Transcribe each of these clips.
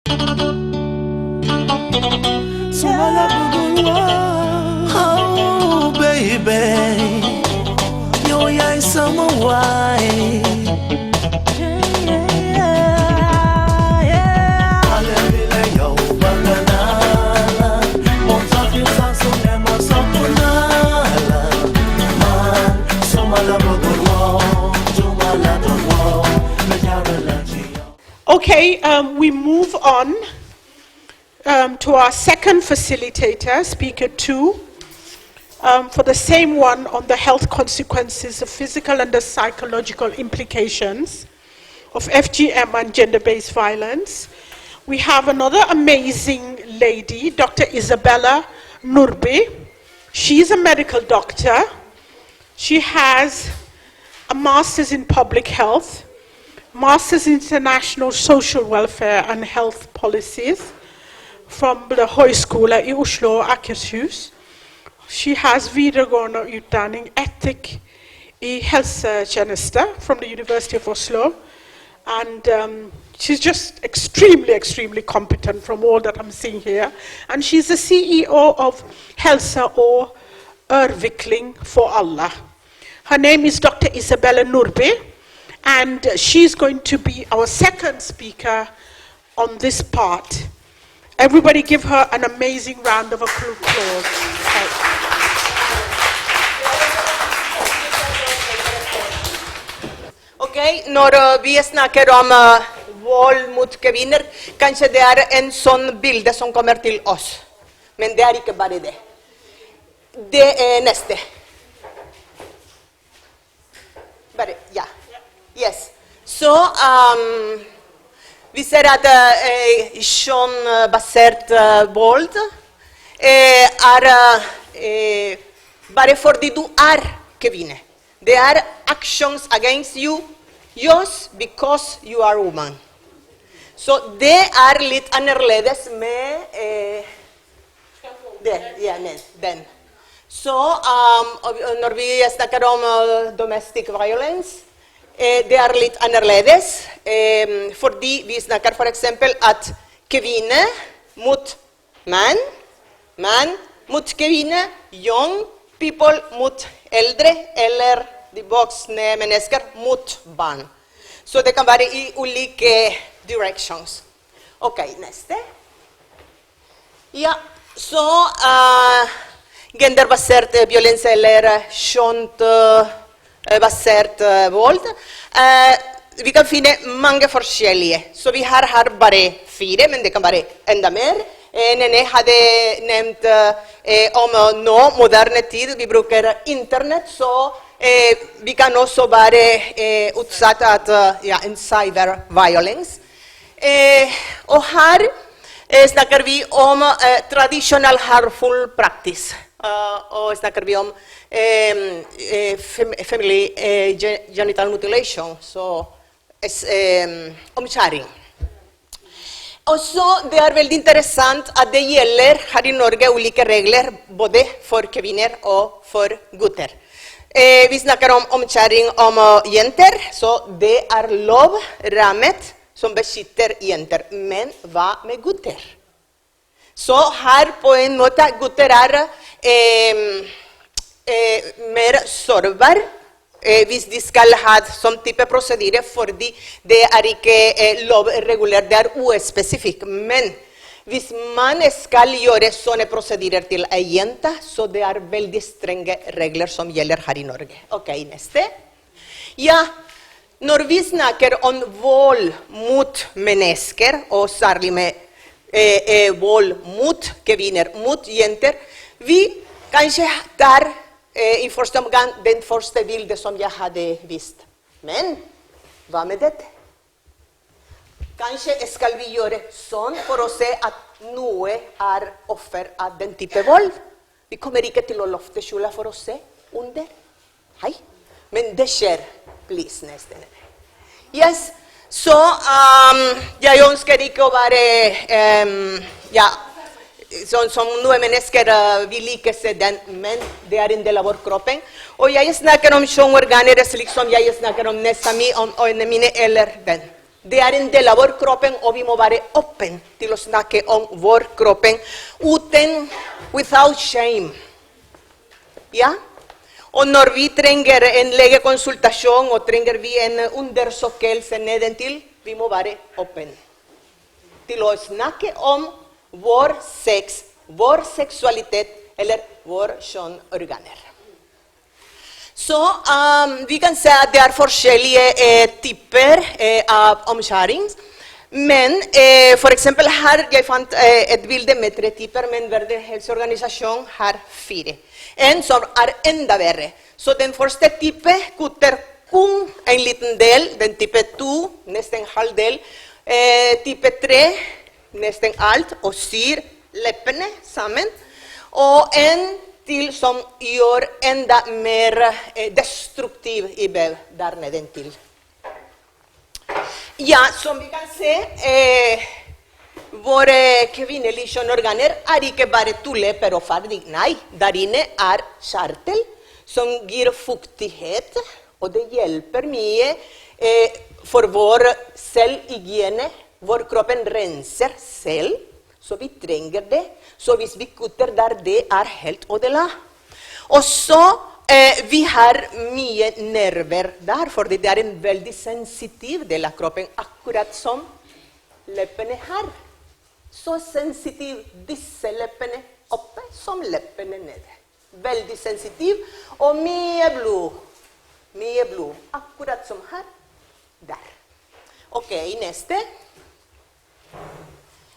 Oh baby, yo yai sama wai. Okay, we move on to our second facilitator, speaker 2, for the same one on the health consequences of physical and the psychological implications of FGM and gender-based violence. We have another amazing lady, Dr. Isabella Nurbe. She's a medical doctor. She has a master's in public health, master's in international social welfare and health policies from the Høgskolen i Oslo Akershus. She has videregående utdanning etikk i helsetjeneste from the University of Oslo. And she's just extremely competent from all that I'm seeing here. And she's the CEO of Helse og Utvikling for Alle. Her name is Dr. Isabella Nurbe, and she's going to be our second speaker on this part. Everybody give her an amazing round of applause. Okay, når vi snakker om vold mot kvinner, kanskje det en sånn bilde som kommer til oss. Men det ikke bare det. Det neste. Bare, ja. Yes. Så vi ser at kjønnsbasert vold bare fordi du kvinne. Det actions against you just because you are woman. Så det litt annerledes med det, ja, med den. Så når vi snakker om domestic violence, det litt annerledes, fordi vi snakker for eksempel at kvinne mot mann, mann mot kvinne, young people mot eldre, eller de voksne mennesker mot barn. Så det kan være i ulike directions. Ok, neste. Ja, så genderbasert violence eller kjønnsbasert vold. Vi kan finne mange forskjellige, så vi har her bare 4, men det kan være enda mer. Nene hadde nevnt om nå, moderne tid, vi bruker internett, så vi kan også være utsatt av en cyberviolence. Og her snakker vi om tradisjonell harmful practice, og snakker vi om family genital mutilation, så omskjæring. Og så det veldig interessant at det gjelder her i Norge ulike regler, både for kvinner og for gutter. Vi snakker om omskjæring om jenter, så det lov rammet som beskytter jenter. Men hva med gutter? Så her på en måte gutter mer sårbar hvis de skal ha sånn type prosedyre, fordi det ikke lovregulert, det uspesifikt. Men hvis man skal gjøre sånne prosedyrer til en jente, så det veldig strenge regler som gjelder her i Norge. Ok, neste. Ja, når vi snakker om vold mot mennesker, og særlig med vold mot kvinner, mot jenter, vi kanskje tar i første omgang den første bildet som jeg hadde vist. Men hva med dette? Kanskje skal vi gjøre sånn for å se at noe offer av den type vold. Vi kommer ikke til å lofte skjula for å se under. Hei. Men det skjer. Please, neste. Yes. Så jeg ønsker ikke å være sånn som noen mennesker vil ikke se den, men det en del av vår kroppen. Og jeg snakker om kjønnsorganer slik som jeg snakker om nesa mi, om øynene mine eller den. Det en del av vår kroppen, og vi må være åpne til å snakke om vår kroppen without shame. Ja? Og når vi trenger en legekonsultasjon og trenger vi en undersøkelse nedentil, vi må være åpne til å snakke om vår sex, vår seksualitet eller vår kjønnsorganer. Så vi kan se at det er forskjellige typer av omskjæring. Men for eksempel her, jeg fant et bilde med 3 typer, men Verdenshelseorganisasjonen har 4. En som er enda verre. Så den første type kutter kun en liten del, den type 2, nesten halv del, type 3, nesten alt, og syr leppene sammen, og en til som gjør enda mer destruktiv i vev der nedentil. Ja, som vi kan se, våre kvinnelige kjønnsorganer er ikke bare 2 lepper og ferdig. Nei, der inne er kjertel som gir fuktighet, og det hjelper mye for vår selvhygiene. Vår kroppen renser selv, så vi trenger det. Så hvis vi kutter der, det er helt ødelagt. Og så vi har mye nerver der, fordi det er en veldig sensitiv del av kroppen, akkurat som leppene her. Så sensitiv disse leppene oppe som leppene nede. Veldig sensitiv, og mye blod, akkurat som her, der. Ok, neste.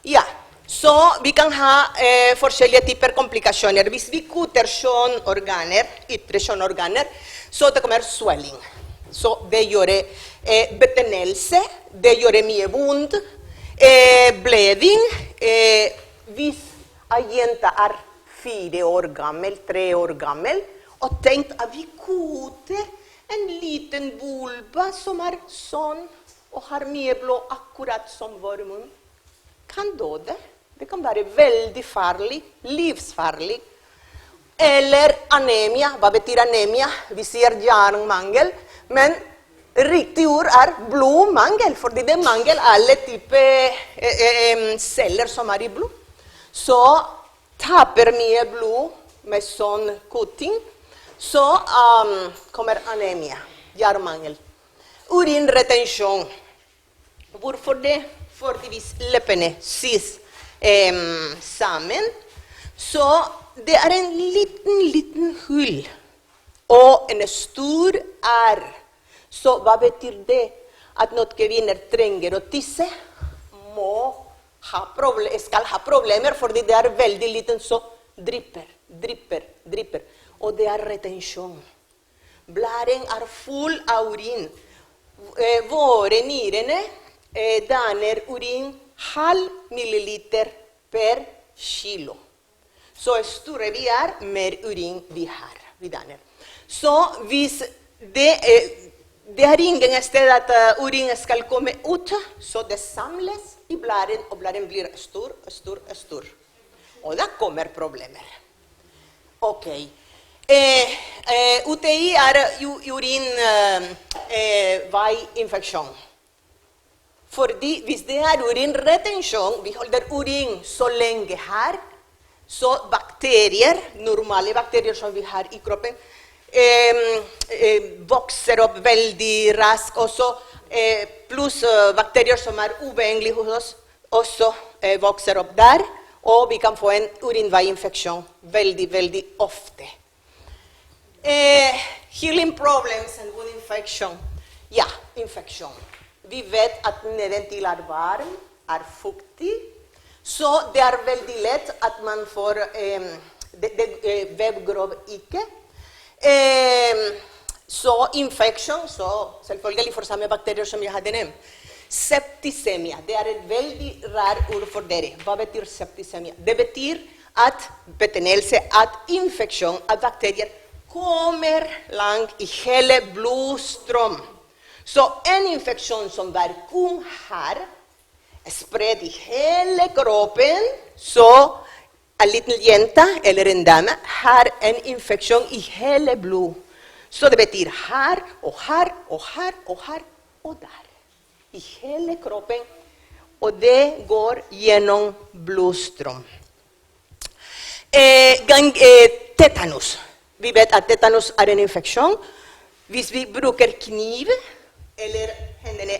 Ja, så vi kan ha forskjellige typer komplikasjoner. Hvis vi kutter kjønnsorganer, ytre kjønnsorganer, så det kommer swelling. Så det gjør betennelse, det gjør mye vondt, bleeding. Hvis en jente er 4 år gammel, 3 år gammel, og tenk at vi kutter en liten vulva som er sånn, og har mye blod akkurat som vår munn, kan døde. Det kan være veldig farlig, livsfarlig. Eller anemia. Hva betyr anemia? Vi sier jernmangel, men riktig ord er blodmangel, fordi det mangler alle typer celler som er i blod. Så taper mye blod med sånn kutting, så kommer anemia, jernmangel. Urinretensjon. Hvorfor det? Fordi hvis leppene sys sammen, så det er en liten hull og en stor R. Så hva betyr det? At når kvinner trenger å tisse, skal ha problemer, fordi det er veldig liten, så drypper. Og det er retensjon. Blæren er full av urin. Våre nyrene danner urin 0,5 milliliter per kilo. Så store vi er, mer urin vi har. Vi danner. Så hvis det er ingen sted at urin skal komme ut, så det samles i blæren, og blæren blir stor. Og da kommer problemer. Ok. UTI er urinveiinfeksjon. Fordi hvis det er urinretensjon, vi holder urin så lenge her, så bakterier, normale bakterier som vi har i kroppen, vokser opp veldig raskt også, pluss bakterier som er uvennlige hos oss, også vokser opp der, og vi kan få en urinveiinfeksjon veldig ofte. Healing problems and wound infection. Ja, infeksjon. Vi vet at nedentil er varm, er fuktig, så det er veldig lett at man får vevgrov ikke. Så infeksjon, så selvfølgelig for samme bakterier som jeg hadde nevnt. Septisemia, det er et veldig rar ord for dere. Hva betyr septisemia? Det betyr at betennelse, at infeksjon av bakterier kommer langt i hele blodstrøm. Så en infeksjon som var kun her, spredt i hele kroppen, så en liten jente eller en dame har en infeksjon i hele blod. Så det betyr her, og her, og her, og her, og der. I hele kroppen. og det går gjennom blodstrøm. Tetanus. Vi vet at tetanus en infeksjon. Hvis vi bruker kniv, eller hendene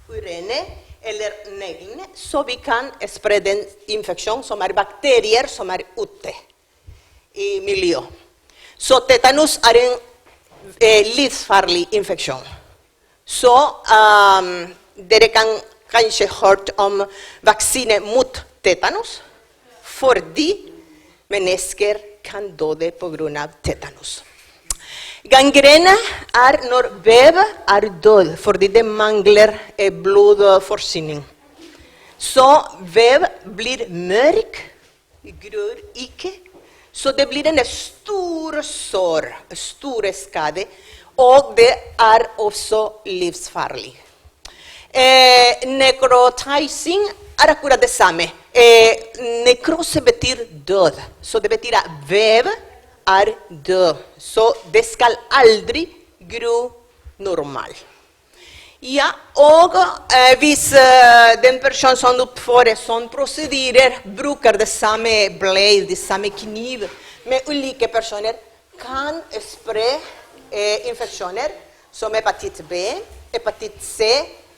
urene, eller neglene, så vi kan spre den infeksjon som bakterier som ute i miljøet. Så tetanus en livsfarlig infeksjon. Så dere kan kanskje hørt om vaksine mot tetanus, fordi mennesker kan døde på grunn av tetanus. Gangrene når vev død, fordi det mangler blodforsyning. Så vev blir mørk, gror ikke, så det blir en stor sår, store skade, og det også livsfarlig. Necrotizing akkurat det samme. Nekrose betyr død, så det betyr at vev død, så det skal aldri gro normal. Ja, og hvis den personen som oppfører sånne prosedyrer bruker det samme blade, det samme kniv med ulike personer, kan spre infeksjoner som hepatitt B, hepatitt C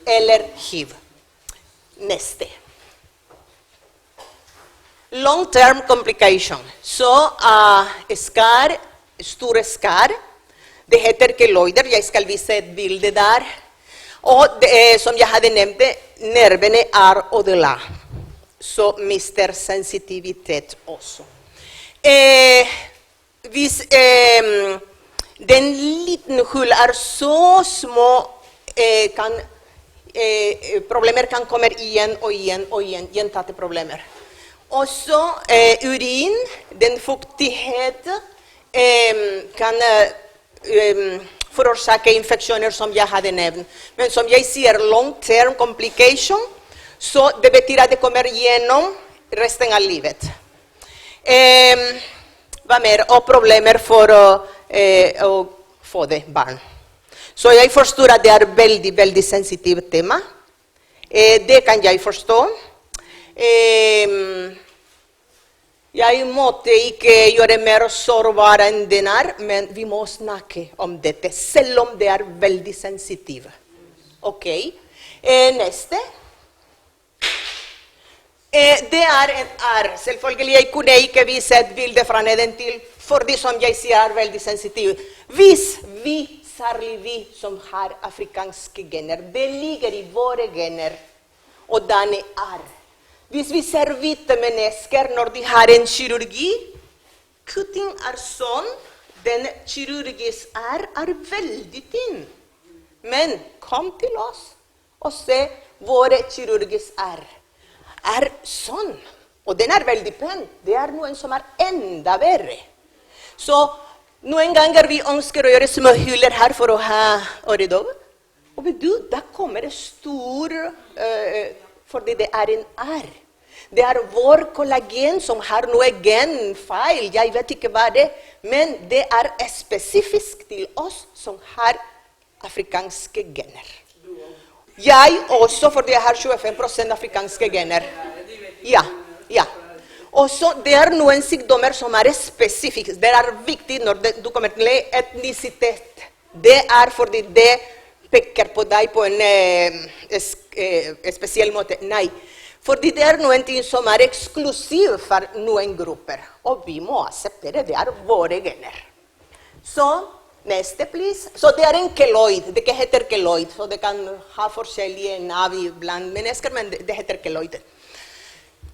eller HIV. Neste. Long-term complication. Så skar, store skar, det heter keloider, jeg skal vise et bilde der. Og som jeg hadde nevnt, nervene ødelagt, så mister sensitivitet også. Hvis den liten hull så små, problemer kan komme igjen og igjen og igjen, gjentatte problemer. Også urin, den fuktighet, kan forårsake infeksjoner som jeg hadde nevnt. Men som jeg sier, long-term complication, så det betyr at det kommer gjennom resten av livet. Hva mer? Og problemer for å få det barn. Så jeg forstår at det veldig, veldig sensitivt tema. Det kan jeg forstå. Jeg måtte ikke gjøre mer sårbar enn den men vi må snakke om dette, selv om det veldig sensitivt. Ok, neste. Det en selvfølgelig jeg kunne ikke vise et bilde fra nedentil, fordi som jeg sier veldig sensitivt. Hvis vi, særlig vi som har afrikanske gener, det ligger i våre gener, og denne Hvis vi ser hvite mennesker når de har en kirurgi, kutting sånn, den kirurgisk veldig tynn. Men kom til oss og se våre kirurgisk sånn. Og den veldig pen. Det noen som enda verre. Så noen ganger vi ønsker å gjøre små huller her for å ha øredov. Og vet du, da kommer det stor fordi det en Det vår kollagen som har noe genfeil, jeg vet ikke hva det men det spesifisk til oss som har afrikanske gener. Jeg også, fordi jeg har 25% afrikanske gener. Ja. Også det noen sykdommer som spesifiske. Det viktig når du kommer til etnisitet. Det fordi det peker på deg på en spesiell måte. Nei, fordi det noen ting som eksklusiv for noen grupper. Og vi må akseptere det våre gener. Så, neste, please. Så det en keloid. Det heter keloid. Så det kan ha forskjellige navn blant mennesker, men det heter keloid.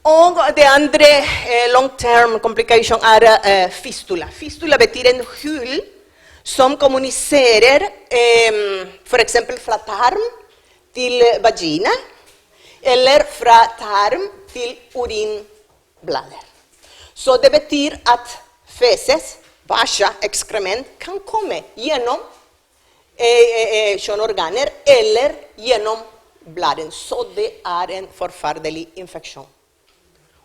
Og det andre long-term complication fistula. Fistula betyr en hull som kommuniserer for eksempel fra tarm til vagina, eller fra tarm til urinblader. Så det betyr at feses, bæsja, ekskrement kan komme gjennom kjønnorganer eller gjennom bladen. Så det en forferdelig infeksjon.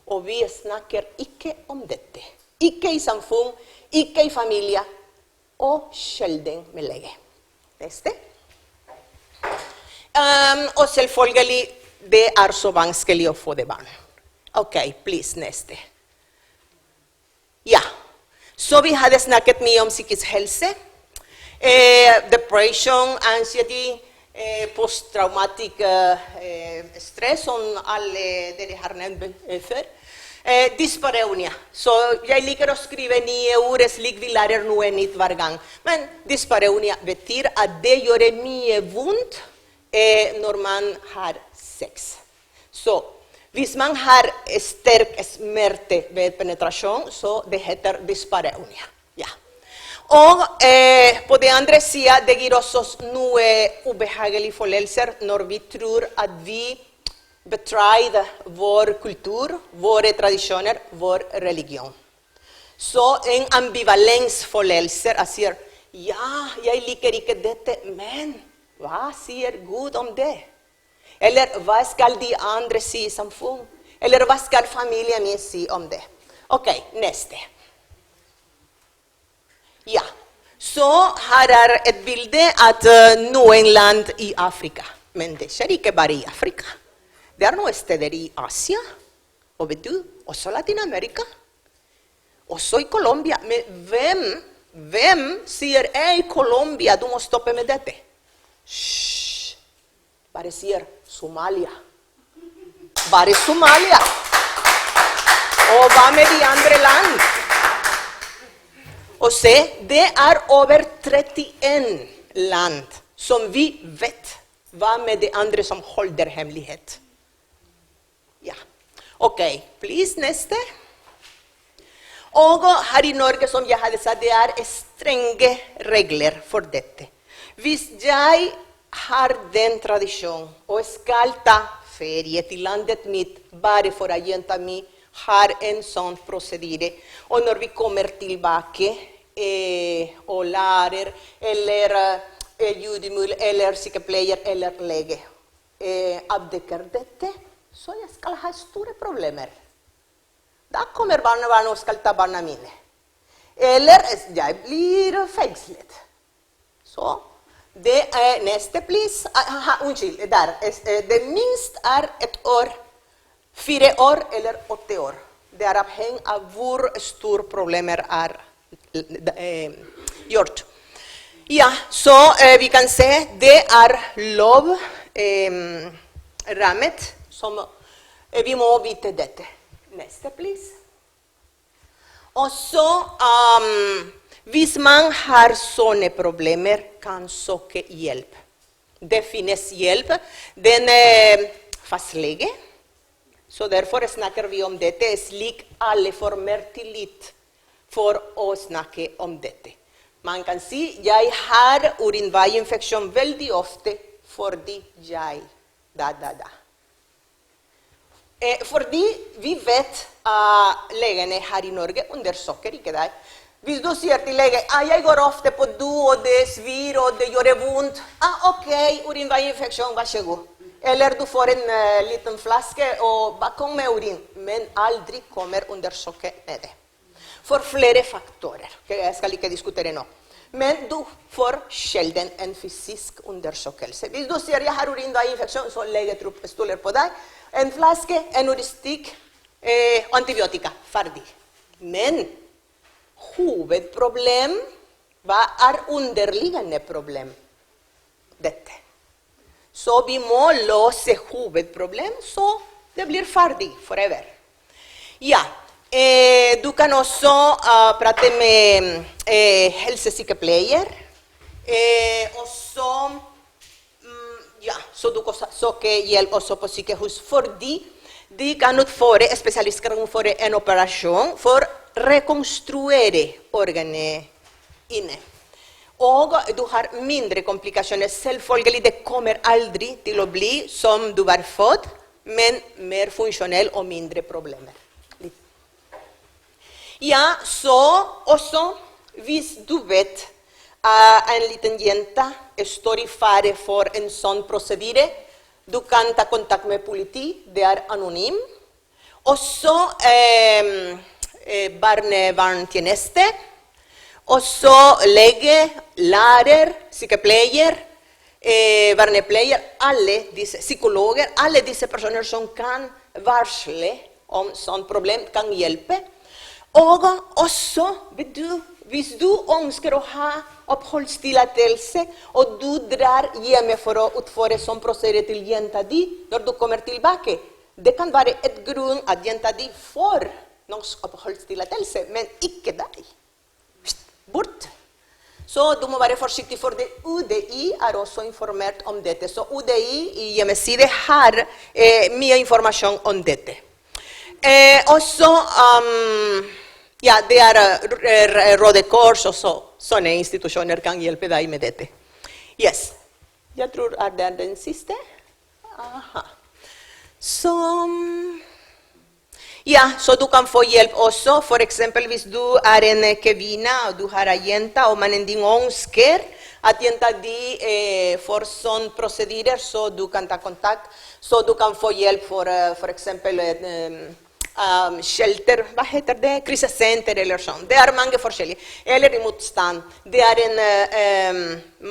Og vi snakker ikke om dette. Ikke i samfunn, ikke i familie, og sjelden med lege. Neste. Og selvfølgelig det så vanskelig å få det barn. Ok, please, neste. Ja, så vi hadde snakket mye om psykisk helse. Depression, anxiety, posttraumatic stress, som alle dere har nevnt før. Dyspareunia. Så jeg liker å skrive nye ord slik vi lærer noe nytt hver gang. Men dyspareunia betyr at det gjør mye vondt når man har sex. Så hvis man har sterk smerte ved penetrasjon, så det heter dyspareunia. Ja. Og på den andre siden, det gir oss noe ubehagelige følelser når vi tror at vi betreide vår kultur, våre tradisjoner, vår religion. Så en ambivalensfølelse, jeg sier, ja, jeg liker ikke dette, men hva sier Gud om det? Eller hva skal de andre si i samfunn? Eller hva skal familien min si om det? Ok, neste. Ja, så her et bilde av noen land i Afrika. Men det skjer ikke bare i Afrika. Det noen steder i Asia, og vet du, også Latin-Amerika, også i Colombia. Men hvem sier, Colombia, du må stoppe med dette? Hysj, bare sier Somalia. Bare Somalia. Og hva med de andre land? Og se, det over 31 land som vi vet. Hva med de andre som holder hemmelighet? Ja. Ok, please, neste. Og her i Norge, som jeg hadde sagt, det strenge regler for dette. Hvis jeg har den tradisjonen og skal ta ferie til landet mitt bare for at jenta mi har en sånn prosedyre, og når vi kommer tilbake og lærer, eller jordmor, eller sykepleier, eller lege, avdekker dette, så jeg skal ha store problemer. Da kommer barnebarnet og skal ta barna mine. Eller jeg blir fengslet. Så det neste, please. Unnskyld, der. Det minst et år, 4 år eller 8 år. Det avhengig av hvor store problemer gjort. Ja, så vi kan se, det lov rammet, som vi må vite dette. Neste, please. Og så, hvis man har sånne problemer, kan søke hjelp. Det finnes hjelp. Den fastlege. Så derfor snakker vi om dette, slik alle får mer tillit for å snakke om dette. Man kan si, jeg har urinveiinfeksjon veldig ofte fordi jeg Fordi vi vet legene her i Norge undersøker ikke deg. Hvis du sier til lege, jeg går ofte på do, og det svir, og det gjør vondt. Ok, urinveiinfeksjon, vær så god. Eller du får en liten flaske, og bare kom med urin. Men aldri kommer undersøke med det. For flere faktorer. Jeg skal ikke diskutere nå. Men du får sjelden en fysisk undersøkelse. Hvis du sier, jeg har urinveiinfeksjon, så lege stoler på deg. En flaske, en uristikk, antibiotika, ferdig. Men hovedproblem, hva underliggende problem? Dette. Så vi må løse hovedproblem, så det blir ferdig forever. Ja, du kan også prate med helsesykepleier, og så du kan søke hjelp også på sykehus, fordi de kan utføre, spesialist kan utføre en operasjon for å rekonstruere organet inne. Og du har mindre komplikasjoner. Selvfølgelig, det kommer aldri til å bli som du var født, men mer funksjonell og mindre problemer. Ja, så også, hvis du vet en liten jente står i fare for en sånn prosedyre, du kan ta kontakt med politi, det anonym. Også barnevernstjeneste, også lege, lærer, sykepleier, vernepleier, alle disse psykologer, alle disse personer som kan varsle om sånt problem, kan hjelpe. Og også, hvis du ønsker å ha oppholdstillatelse, og du drar hjemme for å utføre sånn prosedyre til jenta di, når du kommer tilbake, det kan være et grunn at jenta di får norsk oppholdstillatelse, men ikke deg. Bort. Så du må være forsiktig, for det UDI er også informert om dette. Så UDI i hjemmesiden har mye informasjon om dette. Også, ja, det er Røde Kors, og sånne institusjoner kan hjelpe deg med dette. Yes. Jeg tror det er den siste. Aha. Så... ja, så du kan få hjelp også, for eksempel hvis du er en kvinne og du har en jente, og mannen din ønsker at jenta di får sånn prosedyrer, så du kan ta kontakt, så du kan få hjelp for eksempel shelter, hva heter det? Krisesenter eller sånn. Det er mange forskjellige. Eller i motstand. Det er en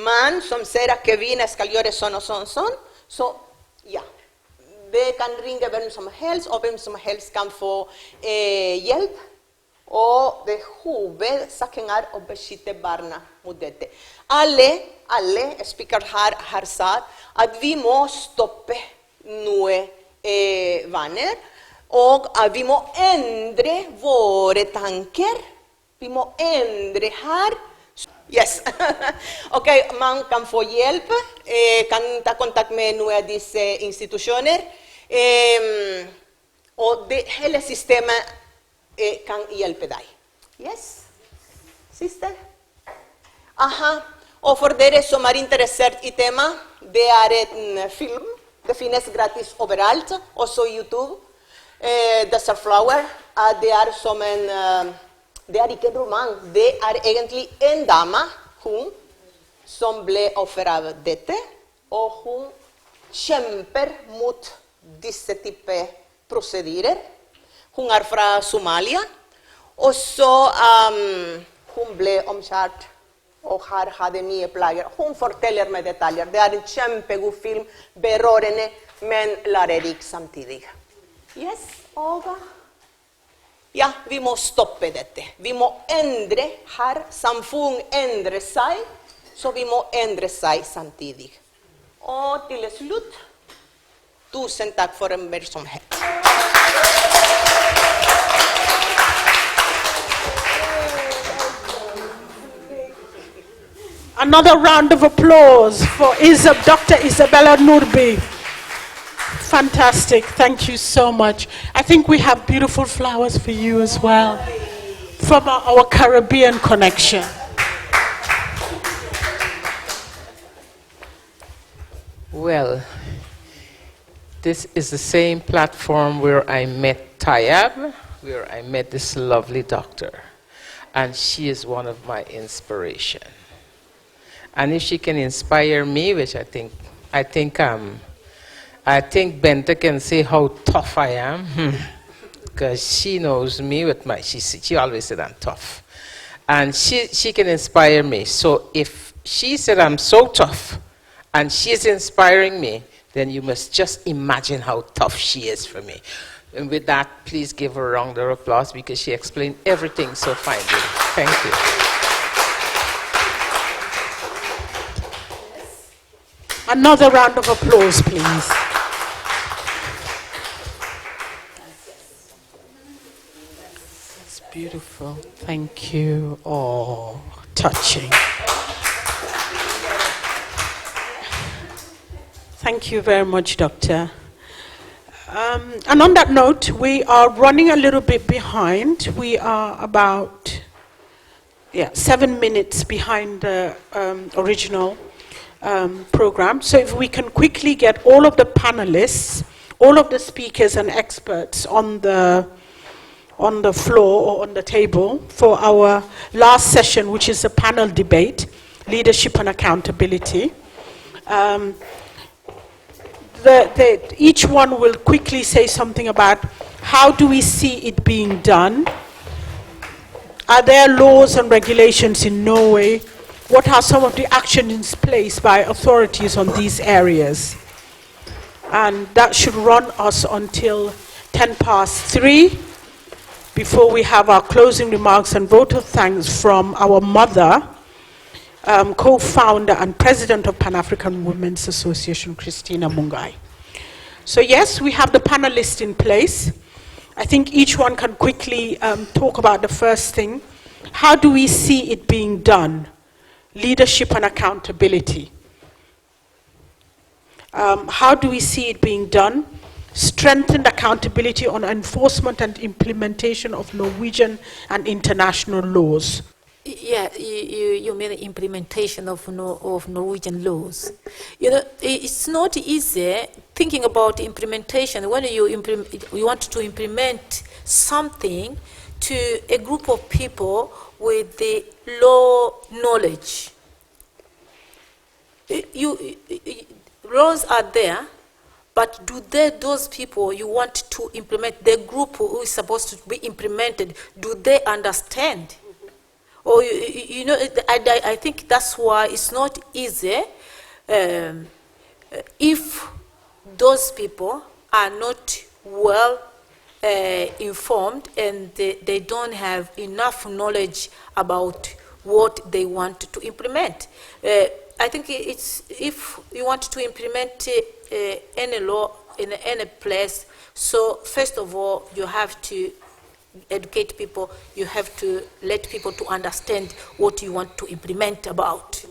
mann som ser at kvinner skal gjøre sånn og sånn, så ja. Det kan ringe hvem som helst, og hvem som helst kan få hjelp. Og det hovedsaken er å beskytte barna mot dette. Alle speaker her har sagt at vi må stoppe noen vaner, og at vi må endre våre tanker. Vi må endre her. Yes. Ok, man kan få hjelp, kan ta kontakt med noen av disse institusjoner, og hele systemet kan hjelpe deg. Yes? Siste? Aha, og for dere som er interessert i tema, det er en film, det finnes gratis overalt, også i YouTube. Desert Flower, det er som en... det er ikke en roman, det er egentlig en dame, hun, som ble offer av dette, og hun kjemper mot disse type prosedyrer. Hun er fra Somalia, og så hun ble omskjært, og her hadde mye plager. Hun forteller med detaljer. Det er en kjempegod film, berørende, men lærerik samtidig. Yes, og... ja, vi må stoppe dette. Vi må endre her. Samfunnet endrer seg, så vi må endre seg samtidig. Og til slutt, tusen takk for oppmerksomhet. Another round of applause for Dr. Isabella Nurbi. Fantastic. Thank you so much. I think we have beautiful flowers for you as well from our Caribbean connection. Well, this is the same platform where I met Tayab, where I met this lovely doctor. And she is one of my inspiration. And if she can inspire me, which I think Bente can say how tough I am, because she knows me with she always said I'm tough. And she can inspire me. So if she said I'm so tough, and she's inspiring me, then you must just imagine how tough she is for me. And with that, please give her a round of applause, because she explained everything so finely. Thank you. Another round of applause, please. It's beautiful. Thank you. Oh, touching. Thank you very much, Doctor. And on that note, we are running a little bit behind. We are about 7 minutes behind the original program. So if we can quickly get all of the panelists, all of the speakers and experts on the floor or on the table for our last session, which is a panel debate, Leadership and Accountability. Each one will quickly say something about how do we see it being done. Are there laws and regulations in Norway what are some of the actions placed by authorities on these areas? And that should run us until 3:10 before we have our closing remarks and vote of thanks from our mother, co-founder and president of Pan-African Women's Association, Christina Mungai. So yes, we have the panelists in place. I think each one can quickly talk about the first thing. How do we see it being done? Leadership and accountability. How do we see it being done? Strengthened accountability on enforcement and implementation of Norwegian and international laws. Yeah, you mean implementation of Norwegian laws. You know, it's not easy thinking about implementation when you want to implement something to a group of people with the law knowledge. Laws are there, but do those people you want to implement, the group who is supposed to be implemented, do they understand? Or you know, I think that's why it's not easy if those people are not well informed and they don't have enough knowledge about what they want to implement. I think it's, if you want to implement any law in any place, so first of all, you have to educate people, you have to let people to understand what you want to implement about.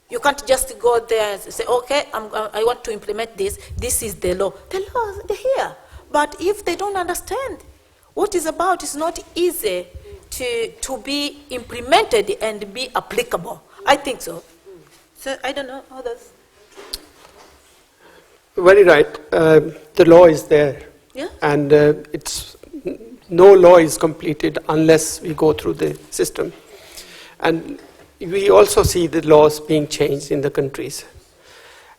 You can't just go there and say, okay, I want to implement this, this is the law. The law is here. But if they don't understand what it's about, it's not easy to be implemented and be applicable. I think so. So I don't know others. Very right. The law is there. Yeah. And no law is completed unless we go through the system. And we also see the laws being changed in the countries.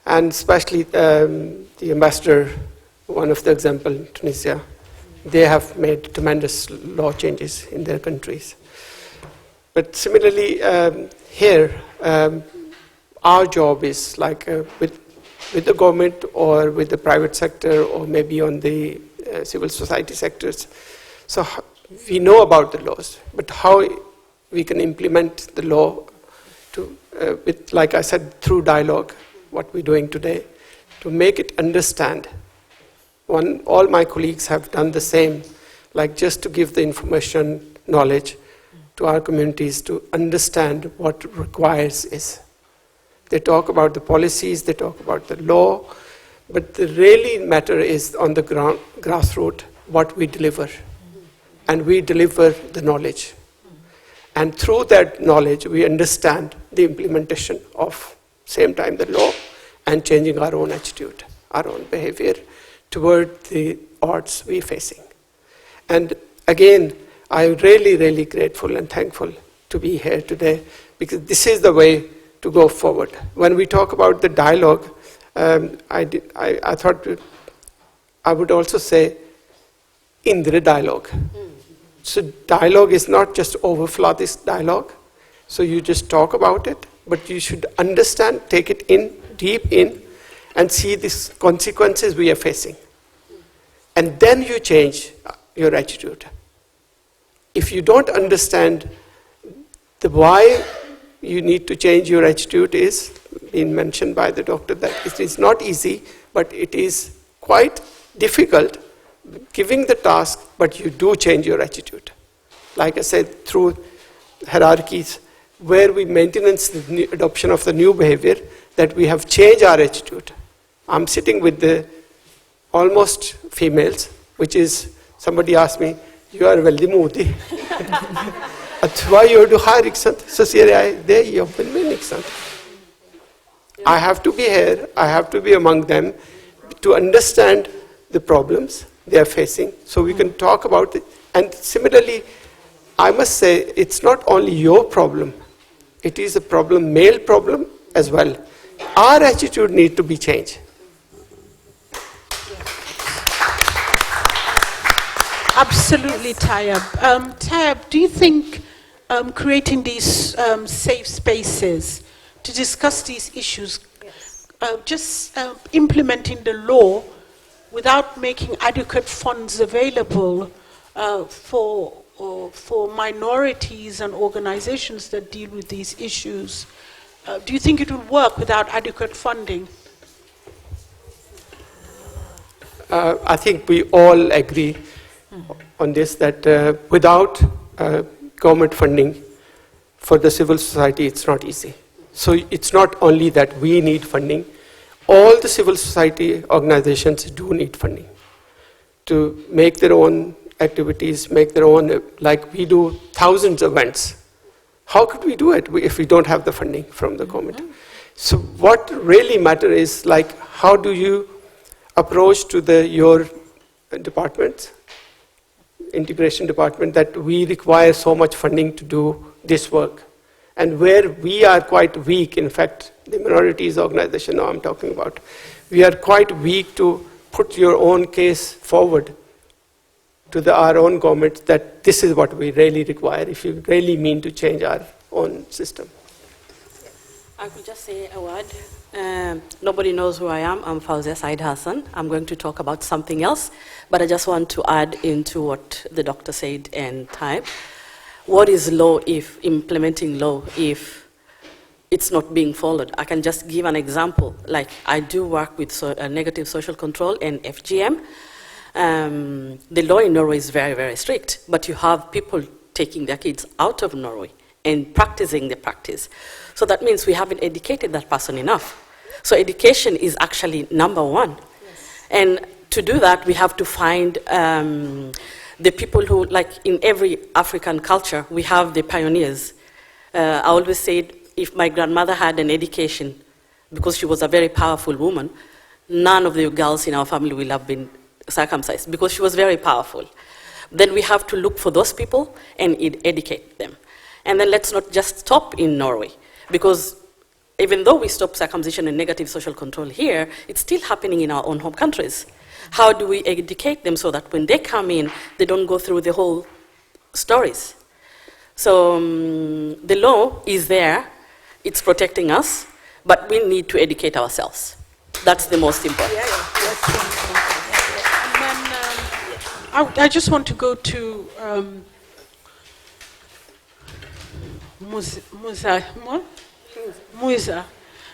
And especially the ambassador, one of the example, Tunisia, they have made tremendous law changes in their countries. But similarly, here, our job is like with the government or with the private sector or maybe on the civil society sectors. So we know about the laws, but how we can implement the law to, with, like I said, through dialogue, what we're doing today, to make it understand. All my colleagues have done the same, like just to give the information, knowledge to our communities to understand what requires is. They talk about the policies, they talk about the law, but the really matter is on the ground, grassroots, what we deliver. And we deliver the knowledge. And through that knowledge, we understand the implementation of, same time, the law and changing our own attitude, our own behavior toward the odds we're facing. And again, I'm really, really grateful and thankful to be here today because this is the way to go forward. When we talk about the dialogue, I thought I would also say in the dialogue. So dialogue is not just overflow this dialogue. So you just talk about it, but you should understand, take it in, deep in, and see these consequences we are facing. And then you change your attitude. If you don't understand the why you need to change your attitude is being mentioned by the doctor that it is not easy, but it is quite difficult giving the task, but you do change your attitude. Like I said, through hierarchies, where we maintenance the adoption of the new behavior, that we have changed our attitude. I'm sitting with the almost females, which is, somebody asked me, you are very moody. Why you do hire so I have to be here, I have to be among them to understand the problems they are facing, so we can talk about it. And similarly, I must say, it's not only your problem, it is a problem, male problem as well. Our attitude needs to be changed. Absolutely, Tayyab. Tayyab, do you think creating these safe spaces to discuss these issues, just implementing the law without making adequate funds available for minorities and organizations that deal with these issues. Do you think it will work without adequate funding? I think we all agree on this, that without government funding for the civil society, it's not easy. So it's not only that we need funding, all the civil society organizations do need funding to make their own activities, make their own, like we do thousands of events. How could we do it if we don't have the funding from the government? So what really matters is like, how do you approach to your department, integration department, that we require so much funding to do this work. And where we are quite weak, in fact, the minorities organization now I'm talking about, we are quite weak to put your own case forward to our own government that this is what we really require if you really mean to change our own system. I could just say a word. Nobody knows who I am. I'm Fawzia Said Hassan. I'm going to talk about something else, but I just want to add into what the doctor said and type. What is law if implementing law if it's not being followed? I can just give an example. Like I do work with negative social control and FGM. The law in Norway is very, very strict, but you have people taking their kids out of Norway and practicing the practice. So that means we haven't educated that person enough. So education is actually number one. Yes. And to do that, we have to find the people who, like in every African culture, we have the pioneers. I always said, if my grandmother had an education, because she was a very powerful woman, none of the girls in our family will have been circumcised, because she was very powerful. Then we have to look for those people and educate them. And then let's not just stop in Norway, because even though we stop circumcision and negative social control here, it's still happening in our own home countries. How do we educate them so that when they come in, they don't go through the whole stories? So the law is there, it's protecting us, but we need to educate ourselves. That's the most important. And then I just want to go to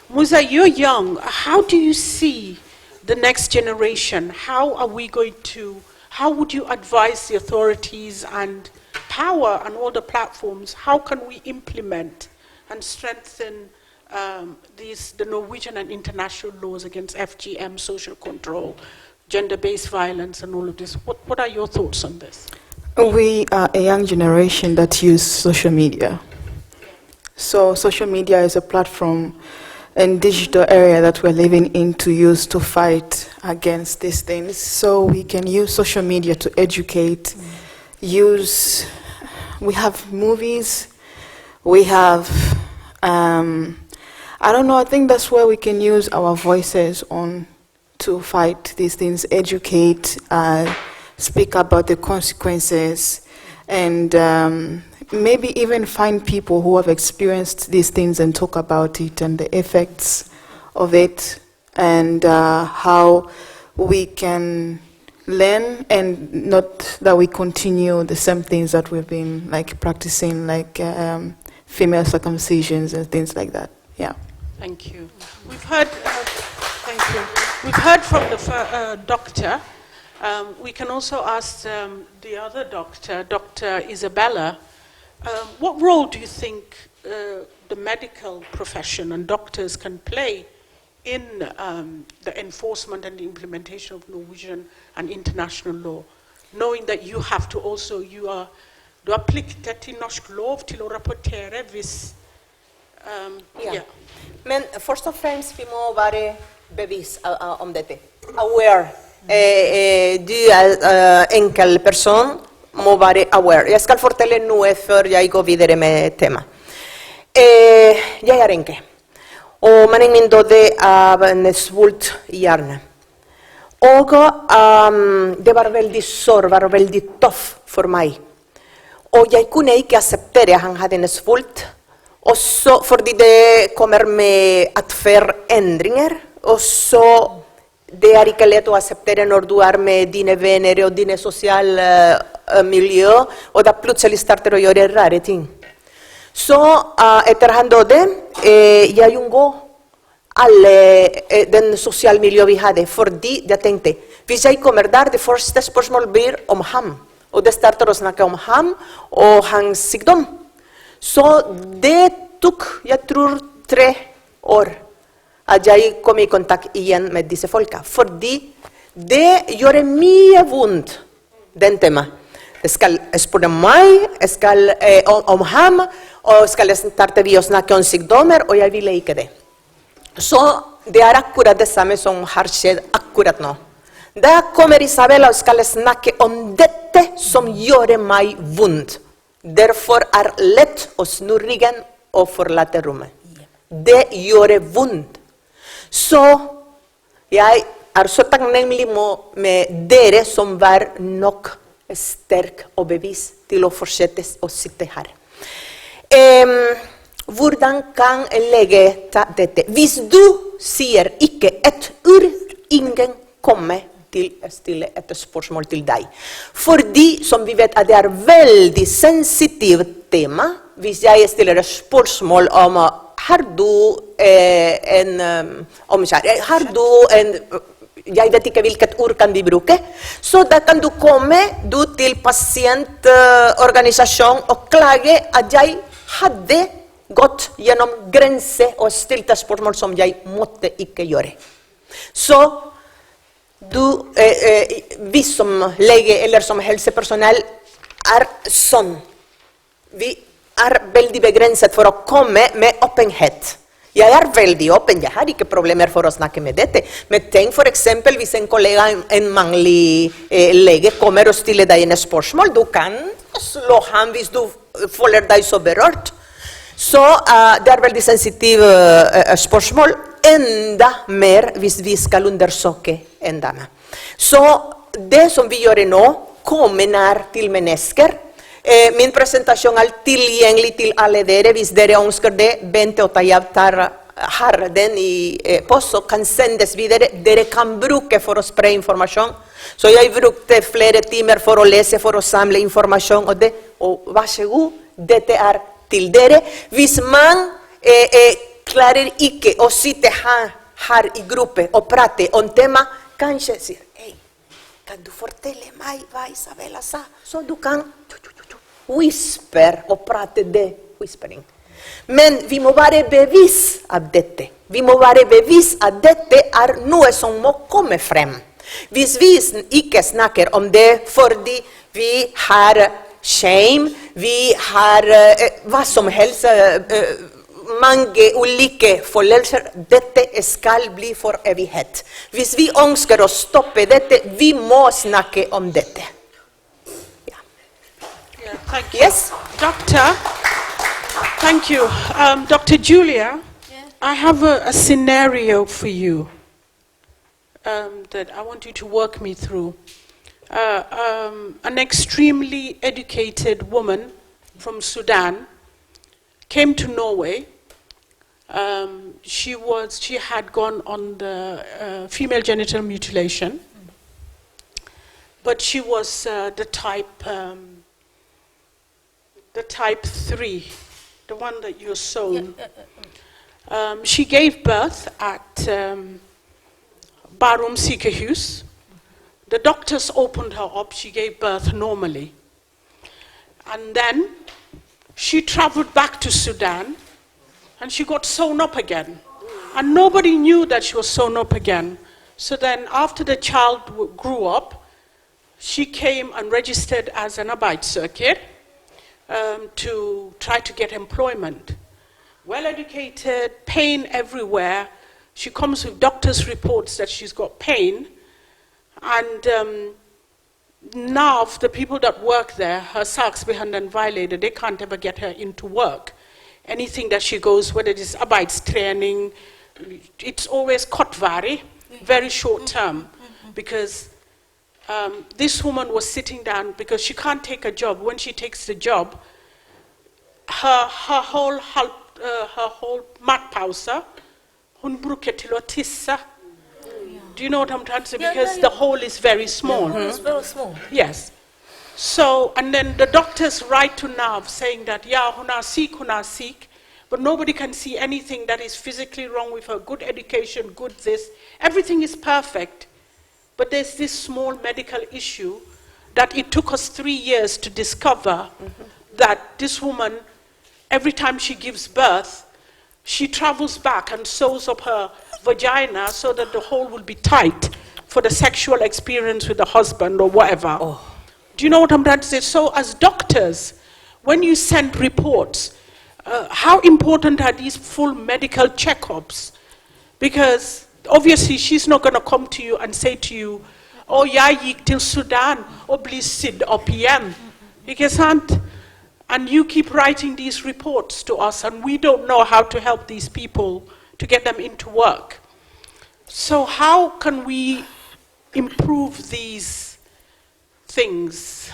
Musa, you're young. How do you see the next generation? How would you advise the authorities and PAWA and all the platforms? How can we implement and strengthen the Norwegian and international laws against FGM, social control, gender-based violence, and all of this? What are your thoughts on this? We are a young generation that use social media. So social media is a platform and digital area that we're living in to use to fight against these things. So we can use social media to educate, we have movies, we have, I don't know, I think that's where we can use our voices on to fight these things, educate, speak about the consequences, and maybe even find people who have experienced these things and talk about it and the effects of it, and how we can learn and not that we continue the same things that we've been like practicing, like female circumcisions and things like that. Yeah. Thank you. We've heard. Thank you. We've heard from the doctor. We can also ask the other doctor, Dr. Isabella. What role do you think the medical profession and doctors can play in the enforcement and the implementation of Norwegian and international law, knowing that you have to also, du har plikter til norsk lov til å rapportere hvis Men først og fremst vi må være bevisst om dette. Aware. Du enkel person må være aware. Jeg skal fortelle noe før jeg går videre med tema. Jeg enke. Og mannen min døde av en svulst i hjernen. Og det var veldig sår, var veldig tøff for meg. Og jeg kunne ikke akseptere han hadde en svult. Også fordi det kommer med atferdendringer. Og så det er ikke lett å akseptere når du er med dine venner og dine sosiale miljø, og da plutselig starter å gjøre rare ting. Så etter han døde, jeg unngå alle den sosiale miljøet vi hadde, fordi jeg tenkte, hvis jeg kommer der, det første spørsmålet blir om ham. Og det starter å snakke om ham og hans sykdom. Så det tok, jeg tror, 3 år at jeg kom i kontakt igjen med disse folka. Fordi det gjør mye vondt, den tema. Jeg skal spørre meg, jeg skal om ham, og skal starte vi å snakke om sykdommer, og jeg ville ikke det. Så det er akkurat det samme som har skjedd akkurat nå. Da kommer Isabella og skal snakke om dette som gjør meg vondt. Derfor er det lett å snu ryggen og forlate rommet. Det gjør vondt. Så jeg er så takknemlig med dere som var nok sterk og bevisst til å fortsette å sitte her. Hvordan kan en lege ta dette? Hvis du sier ikke et ord, ingen kommer til å stille et spørsmål til deg. Fordi, som vi vet, at det er veldig sensitivt tema. Hvis jeg stiller et spørsmål om har du jeg vet ikke hvilket ord kan vi bruke, så da kan du komme til pasientorganisasjon og klage at jeg hadde gått gjennom grenser og stilt spørsmål som jeg måtte ikke gjøre. Så vi som lege eller som helsepersonell er sånn. Vi er veldig begrenset for å komme med åpenhet. Jeg er veldig åpen, jeg har ikke problemer for å snakke med dette. Men tenk for eksempel hvis en kollega, en mannlig lege, kommer og stiller deg en spørsmål. Du kan slå ham hvis du føler deg så berørt. Så det er veldig sensitive spørsmål. Enda mer hvis vi skal undersøke enda mer. Så det som vi gjør nå, kommer nær til mennesker. Min presentasjon er tilgjengelig til alle dere. Hvis dere ønsker det, Bente og Tayyab har den i post, så kan sendes videre. Dere kan bruke for å spre informasjon. Så jeg brukte flere timer for å lese, for å samle informasjon. Og vær så god, dette er til dere. Hvis man klarer ikke å sitte her i gruppe og prate om tema, kanskje sier, hei, kan du fortelle meg hva Isabella sa? Så du kan whisper og prate det, whispering. Men vi må være bevisst av dette. Vi må være bevisst at dette er noe som må komme frem. Hvis vi ikke snakker om det fordi vi har shame, vi har hva som helst, mange ulike følelser, dette skal bli for evighet. Hvis vi ønsker å stoppe dette, vi må snakke om dette. Thank you. Yes? Doctor, thank you. Dr. Julia, I have a scenario for you that I want you to work me through. An extremely educated woman from Sudan came to Norway. She had gone on the female genital mutilation, but she was the type 3, the one that you're sewn. She gave birth at Barum Sykehus. The doctors opened her up, she gave birth normally. And then she traveled back to Sudan and she got sewn up again. And nobody knew that she was sewn up again. So then after the child grew up, she came and registered as an Arbeidssøker to try to get employment. Well educated, pain everywhere. She comes with doctor's reports that she's got pain. And now the people that work there, her saksbehandleren violated, they can't ever get her into work. Anything that she goes, whether it is arbeidstrening, it's always kortvarig, very short term, because this woman was sitting down because she can't take a job. When she takes the job, her whole matpausa, hun bruker til å tisse. Do you know what I'm trying to say? Because the hole is very small. It's very small. Yes. So, and then the doctors write to Nav saying that, yeah, hun er sick, but nobody can see anything that is physically wrong with her. Good education, good this. Everything is perfect. But there's this small medical issue that it took us 3 years to discover that this woman, every time she gives birth, she travels back and sews up her vagina so that the hole will be tight for the sexual experience with the husband or whatever. Oh. Do you know what I'm trying to say? So as doctors, when you send reports, how important are these full medical checkups? Because obviously she's not going to come to you and say to you, oh, jeg gikk til Sudan og bli sydd opp igjen. Ikke sant? And you keep writing these reports to us, and we don't know how to help these people to get them into work. So how can we improve these things?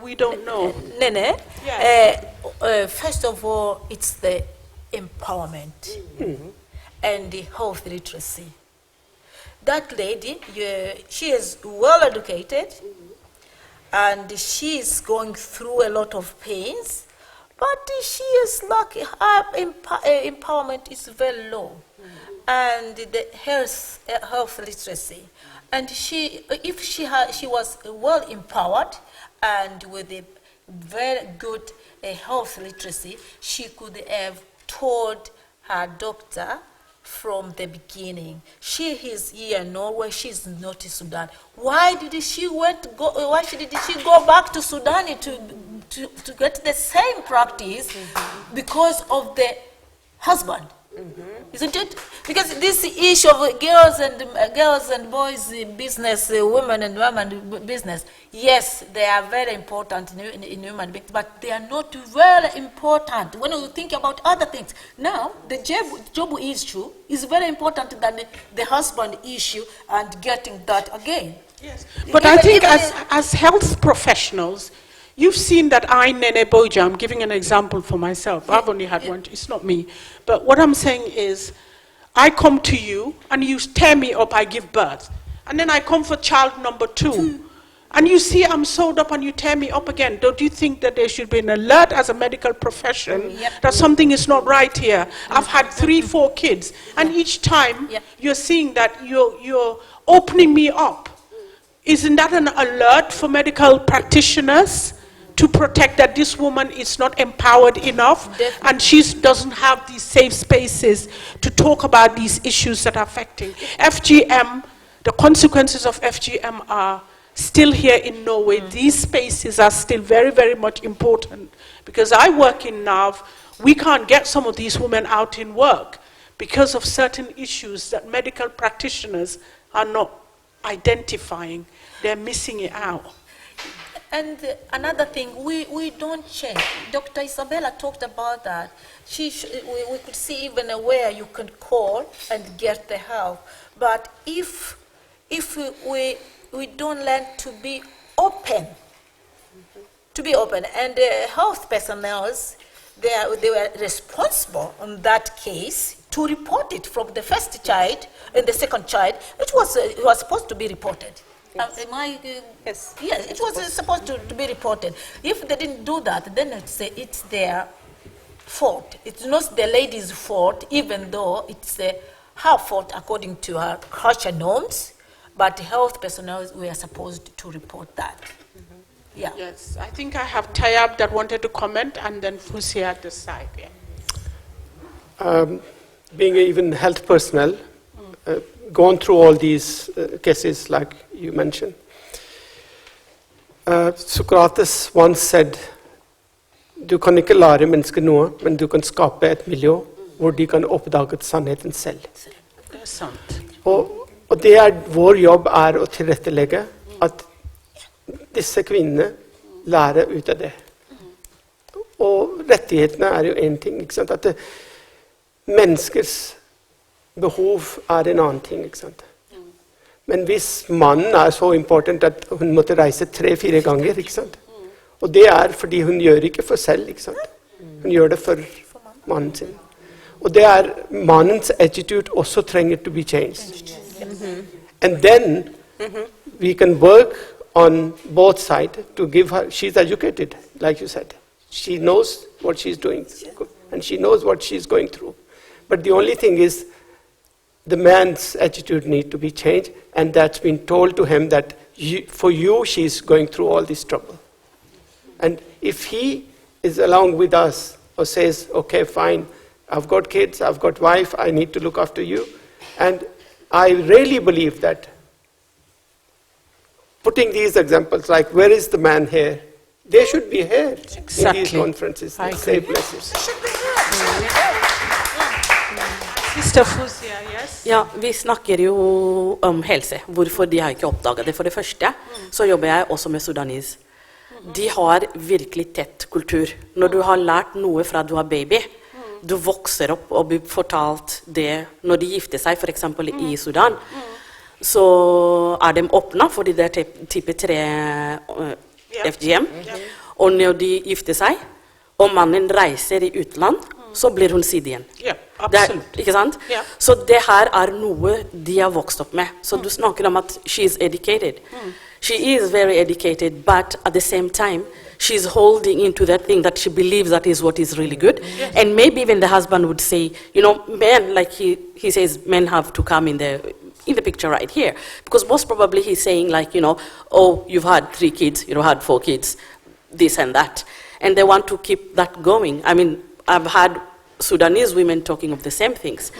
We don't know. Nene, Yes. first of all, it's the empowerment and the health literacy. That lady, she is well educated, and she is going through a lot of pains, but she is lucky. Her empowerment is very low, and the health literacy. And if she was well empowered and with a very good health literacy, she could have told her doctor from the beginning. She is here in Norway, she's not in Sudan. Why did she go back to Sudan to get the same practice? Because of the husband. Isn't it? Because this issue of girls and boys business, women and women business, yes, they are very important in human beings, but they are not very important when you think about other things. Now, the job issue is very important than the husband issue and getting that again. Yes. But I think as health professionals, you've seen that I, Nene Boja, I'm giving an example for myself. I've only had one, it's not me. But what I'm saying is, I come to you and you tear me up, I give birth. And then I come for child number 2. And you see I'm sewed up and you tear me up again. Don't you think that there should be an alert as a medical profession that something is not right here? I've had 3, 4 kids. And each time you're seeing that you're opening me up. Isn't that an alert for medical practitioners to protect that this woman is not empowered enough and she doesn't have these safe spaces to talk about these issues that are affecting FGM? The consequences of FGM are still here in Norway. These spaces are still very, very much important because I work in NAV. We can't get some of these women out in work because of certain issues that medical practitioners are not identifying. They're missing it out. And another thing, we don't check. Dr. Isabella talked about that. We could see even where you can call and get the help. But if we don't learn to be open, and the health personnel, they were responsible in that case to report it from the first child and the second child. It was supposed to be reported. Yes. Yes, it was supposed to be reported. If they didn't do that, then it's their fault. It's not the lady's fault, even though it's her fault according to her culture norms. But health personnel were supposed to report that. Yeah. Yes, I think I have Tayab that wanted to comment, and then Fusi at the side. Yeah. Being even health personnel, gone through all these cases like you mentioned. Socrates once said, du kan ikke lære mennesker noe, men du kan skape et miljø hvor de kan oppdage sannheten selv. Det er sant. Og det vår jobb å tilrettelegge at disse kvinnene lærer ut av det. Og rettighetene jo en ting, ikke sant? At menneskers behov en annen ting, ikke sant? Men hvis mannen så important at hun måtte reise 3-4 ganger, ikke sant? Og det fordi hun gjør ikke for selv, ikke sant? Hun gjør det for mannen sin. Og det mannens attitude også trenger to be changed. And then we can work on both sides to give her, she's educated, like you said. She knows what she's doing, and she knows what she's going through. But the only thing is, the man's attitude needs to be changed, and that's been told to him that for you, she's going through all this trouble. And if he is along with us, or says, okay, fine, I've got kids, I've got wife, I need to look after you, and I really believe that putting these examples, like where is the man here? They should be here in these conferences. Say blessings. Sister Fuzia, yes? Ja, vi snakker jo om helse. Hvorfor de har ikke oppdaget det. For det første så jobber jeg også med sudanis. De har virkelig tett kultur. Når du har lært noe fra du er baby, du vokser opp og blir fortalt det når de gifter seg, for eksempel i Sudan, så de åpnet fordi det type 3 FGM. Og når de gifter seg, og mannen reiser i utland, så blir hun sidd igjen. Ja, absolutt. Ikke sant? Ja. Så det her noe de har vokst opp med. Så du snakker om at she is educated. She is very educated, but at the same time, she's holding into that thing that she believes that is what is really good. Yes. And maybe even the husband would say, you know, men, like he says, men have to come in the picture right here. Because most probably he's saying like, you know, oh, you've had 3 kids, you've had 4 kids, this and that. And they want to keep that going. I mean, I've had Sudanese women talking of the same things.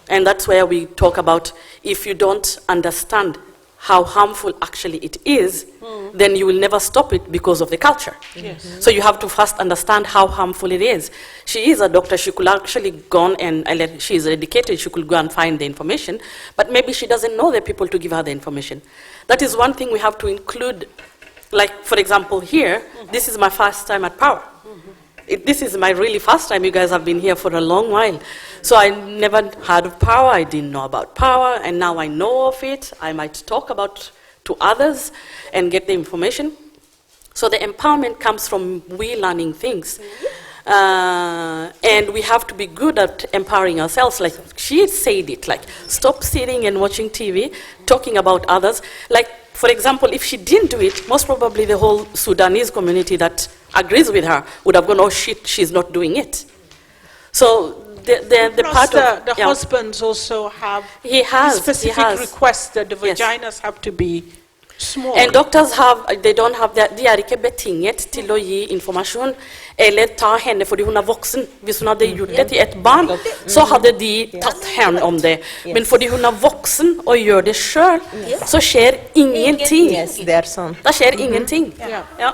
And that's where we talk about if you don't understand how harmful actually it is, then you will never stop it because of the culture. Yes. So you have to first understand how harmful it is. She is a doctor, she could actually go and she's educated, she could go and find the information, but maybe she doesn't know the people to give her the information. That is one thing we have to include. Like, for example, here, this is my first time at PAWA. This is my really first time. You guys have been here for a long while. So I never heard of PAWA. I didn't know about PAWA, and now I know of it. I might talk about to others and get the information. So the empowerment comes from we learning things. And we have to be good at empowering ourselves. Like she said it, like stop sitting and watching TV, talking about others. Like, for example, if she didn't do it, most probably the whole Sudanese community that agrees with her would have gone, oh shit, she's not doing it. So the part of the husbands also have specific requests that the vaginas have to be small. And doctors they don't have that. De ikke betinget til å gi informasjon eller ta henne fordi hun voksen. Hvis hun hadde gjort det til et barn, så hadde de tatt henne om det. Men fordi hun voksen og gjør det selv, så skjer ingenting. Da skjer ingenting. Ja.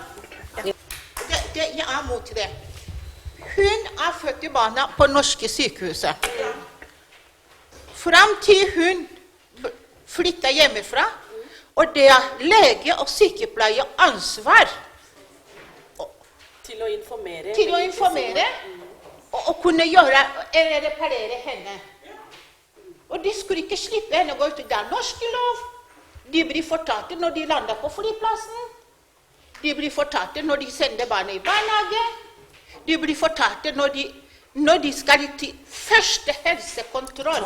Jeg mot det. Hun født i barna på norske sykehuset. Frem til hun flyttet hjemmefra, og det lege og sykepleie ansvar til å informere og kunne gjøre eller reparere henne. Og de skulle ikke slippe henne å gå ut. Det norske lov. De blir fortalt når de lander på flyplassen. De blir fortalt når de sender barna i barnehage. De blir fortalt når de skal til første helsekontroll.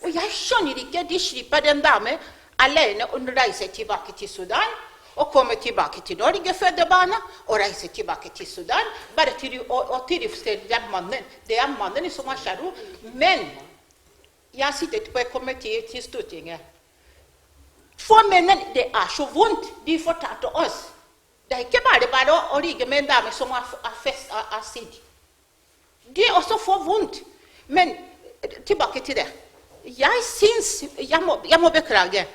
Og jeg skjønner ikke, de slipper den dame alene og reiser tilbake til Sudan, og kommer tilbake til Norge, føder barna, og reiser tilbake til Sudan, bare til å tilfredsstille mannen. Det mannen som kjære. Men jeg sitter på et komité til Stortinget. For mennene, det så vondt, de fortalte oss. Det ikke bare å ligge med en dame som fest av sidd. Det også for vondt. Men tilbake til det. Jeg synes, jeg må beklage,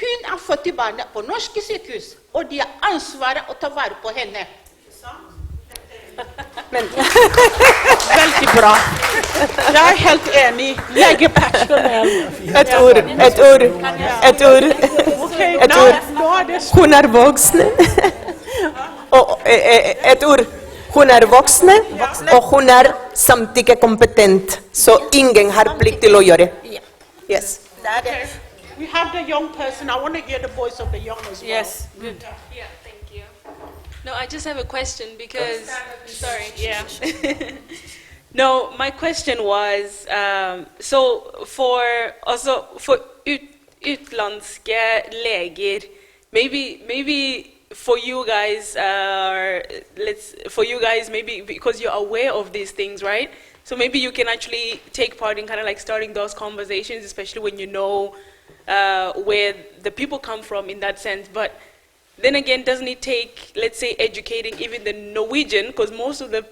hun født i barna på norske sykehus, og de har ansvaret å ta vare på henne. Men, veldig bra. Jeg helt enig. Legepersonell. Et ord. Hun voksen. Og et ord. Hun voksne, og hun samtykkekompetent, så ingen har plikt til å gjøre. Yes. We have the young person. I want to hear the voice of the young as well. Yes, good. Yeah, thank you. No, I just have a question because, sorry, yeah. No, my question was, so for utlandske leger, maybe for you guys, maybe because you're aware of these things, right? So maybe you can actually take part in kind of like starting those conversations, especially when you know where the people come from in that sense. But then again, doesn't it take, let's say, educating even the Norwegian, because most of the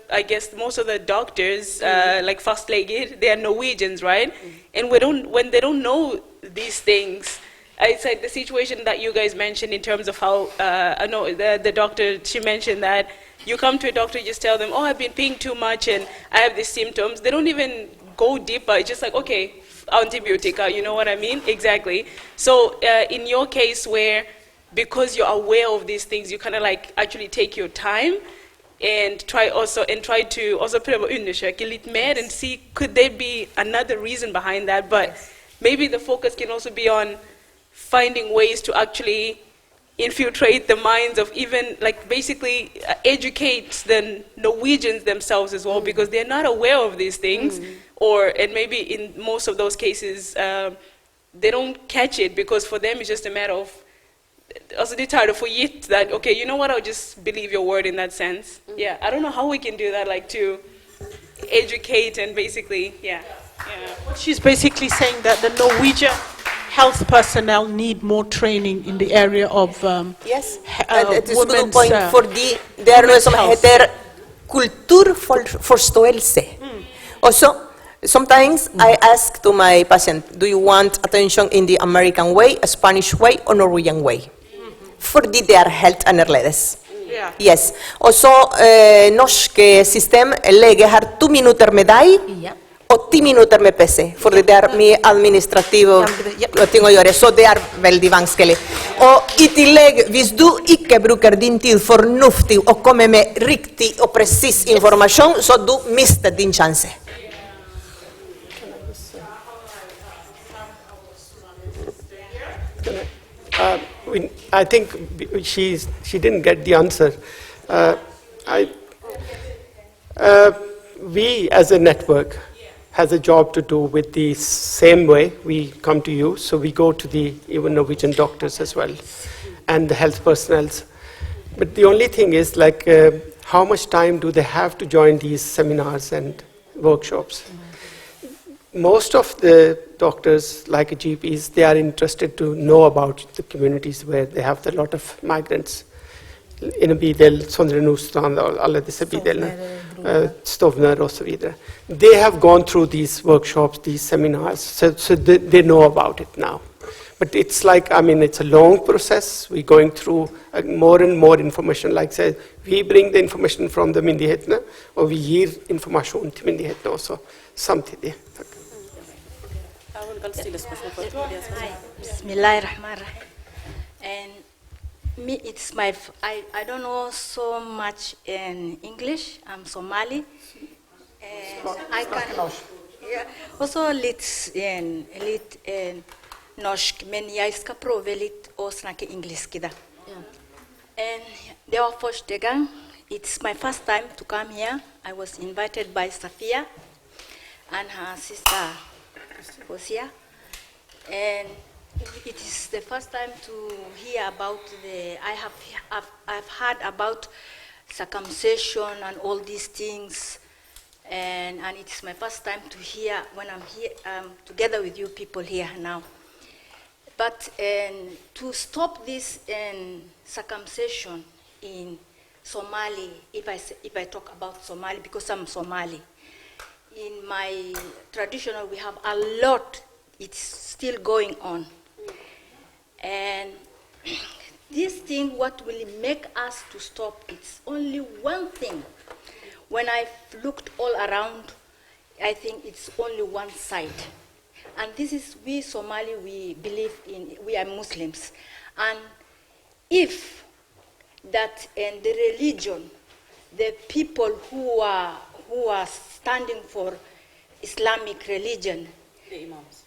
doctors, like fastleger, they are Norwegians, right? And when they don't know these things, it's like the situation that you guys mentioned in terms of how, I know the doctor, she mentioned that you come to a doctor, you just tell them, oh, I've been paying too much and I have these symptoms. They don't even go deeper. It's just like, okay, antibiotica, you know what I mean? Exactly. So in your case where, because you're aware of these things, you kind of like actually take your time and try to also pröva undersöka lite mer and see could there be another reason behind that. But maybe the focus can also be on finding ways to actually infiltrate the minds of even like basically educate the Norwegians themselves as well, because they're not aware of these things, and maybe in most of those cases they don't catch it because for them it's just a matter of also they try to forget that, okay, you know what, I'll just believe your word in that sense. Yeah, I don't know how we can do that, like to educate and basically, She's basically saying that the Norwegian health personnel need more training in the area of Yes, det är women's, ett point fordi det är något som heter kulturforståelse. Also, sometimes I ask to my patient, do you want attention in the American way, a Spanish way, or Norwegian way? Fordi det er helt annerledes. Yes. Og så norske system, lege har 2 minutter med deg, og 10 minutter med PC, for det er mye administrative ting å gjøre, så det er veldig vanskelig. Og i tillegg, hvis du ikke bruker din tid fornuftig og kommer med riktig og presis informasjon, så du mister din sjanse. I think she didn't get the answer. We as a network has a job to do with the same way we come to you. So we go to the even Norwegian doctors as well and the health personnel. But the only thing is like how much time do they have to join these seminars and workshops? Most of the doctors, like GPs, they are interested to know about the communities where they have a lot of migrants. In a bydel, Sondre Nordstrand, alla dessa bydelarna, Stovner och så vidare. They have gone through these workshops, these seminars, so they know about it now. But it's like, I mean, it's a long process. We're going through more and more information. Like say, we bring the information from the myndigheterna, och vi ger information till myndigheterna också samtidigt. Tack. Bismillahirrahmanirrahim. And me, it's I don't know so much in English. I'm Somali. And I can also lite norsk, men jag ska prova lite och snacka engelska där. And det var första gången. It's my first time to come here. I was invited by Safia and her sister Hosia. And it is the first time to hear about I've heard about circumcision and all these things, and it's my first time to hear when I'm here together with you people here now. But to stop this circumcision in Somali, if I talk about Somali, because I'm Somali, in my traditional we have a lot. It's still going on. And this thing, what will make us to stop, it's only one thing. When I've looked all around, I think it's only one side. And this is, we Somali, we believe in, we are Muslims. And if that in the religion, the people who are standing for Islamic religion, the imams.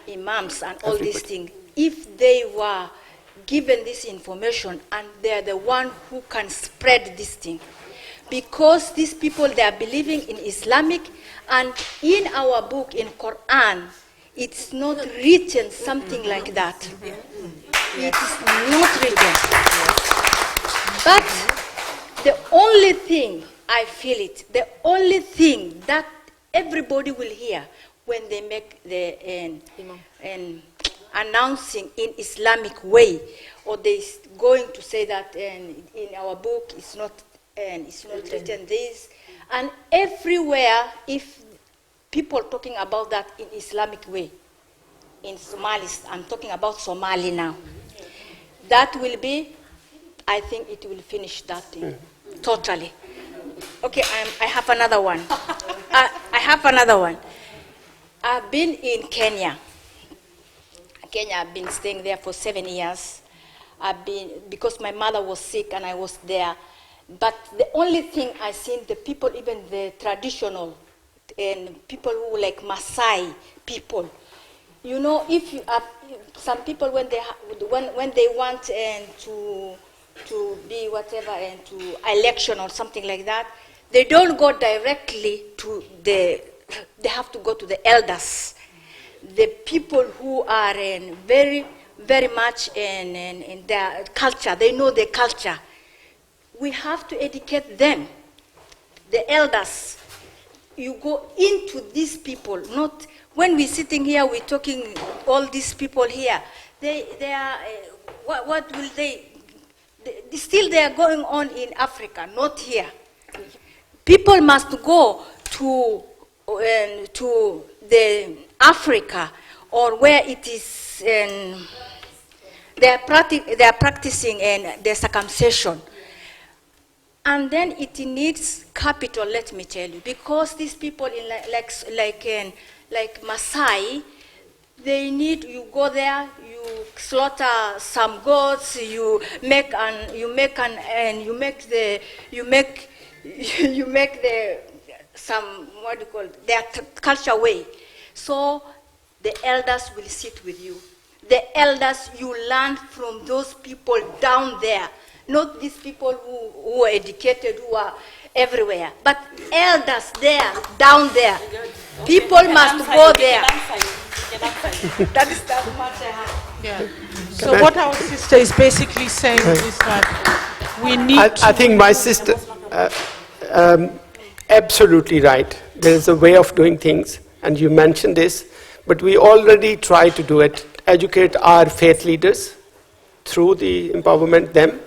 Imams and all these things, if they were given this information and they're the one who can spread this thing. Because these people, they are believing in Islamic, and in our book, in Quran, it's not written something like that. It is not written. But the only thing, I feel it, the only thing that everybody will hear when they make the announcing in Islamic way, or they going to say that in our book it's not written this, and everywhere, if people talking about that in Islamic way, in Somalis, I'm talking about Somali now, that will be, I think it will finish that thing totally. Okay, I have another one. I have another one. I've been in Kenya. I've been staying there for 7 years. Because my mother was sick and I was there. But the only thing I seen, the people, even the traditional, and people who like Maasai people, you know, if you have some people when they want to be whatever and to election or something like that, they don't go directly to they have to go to the elders, the people who are very, very much in their culture. They know their culture. We have to educate them, the elders. You go into these people, not when we're sitting here, we're talking all these people here. They are, what will they still they are going on in Africa, not here. People must go to the Africa or where it is, they are practicing the circumcision. And then it needs capital, let me tell you, because these people in like Maasai, they need, you go there, you slaughter some goats, you make some, what do you call it, their culture way. So the elders will sit with you. The elders, you learn from those people down there, not these people who are educated, who are everywhere, but elders there, down there. People must go there. That is that much I have. Yeah. So what our sister is basically saying is that we need I think my sister, absolutely right. There is a way of doing things, and you mentioned this, but we already try to do it, educate our faith leaders through the empowerment, them,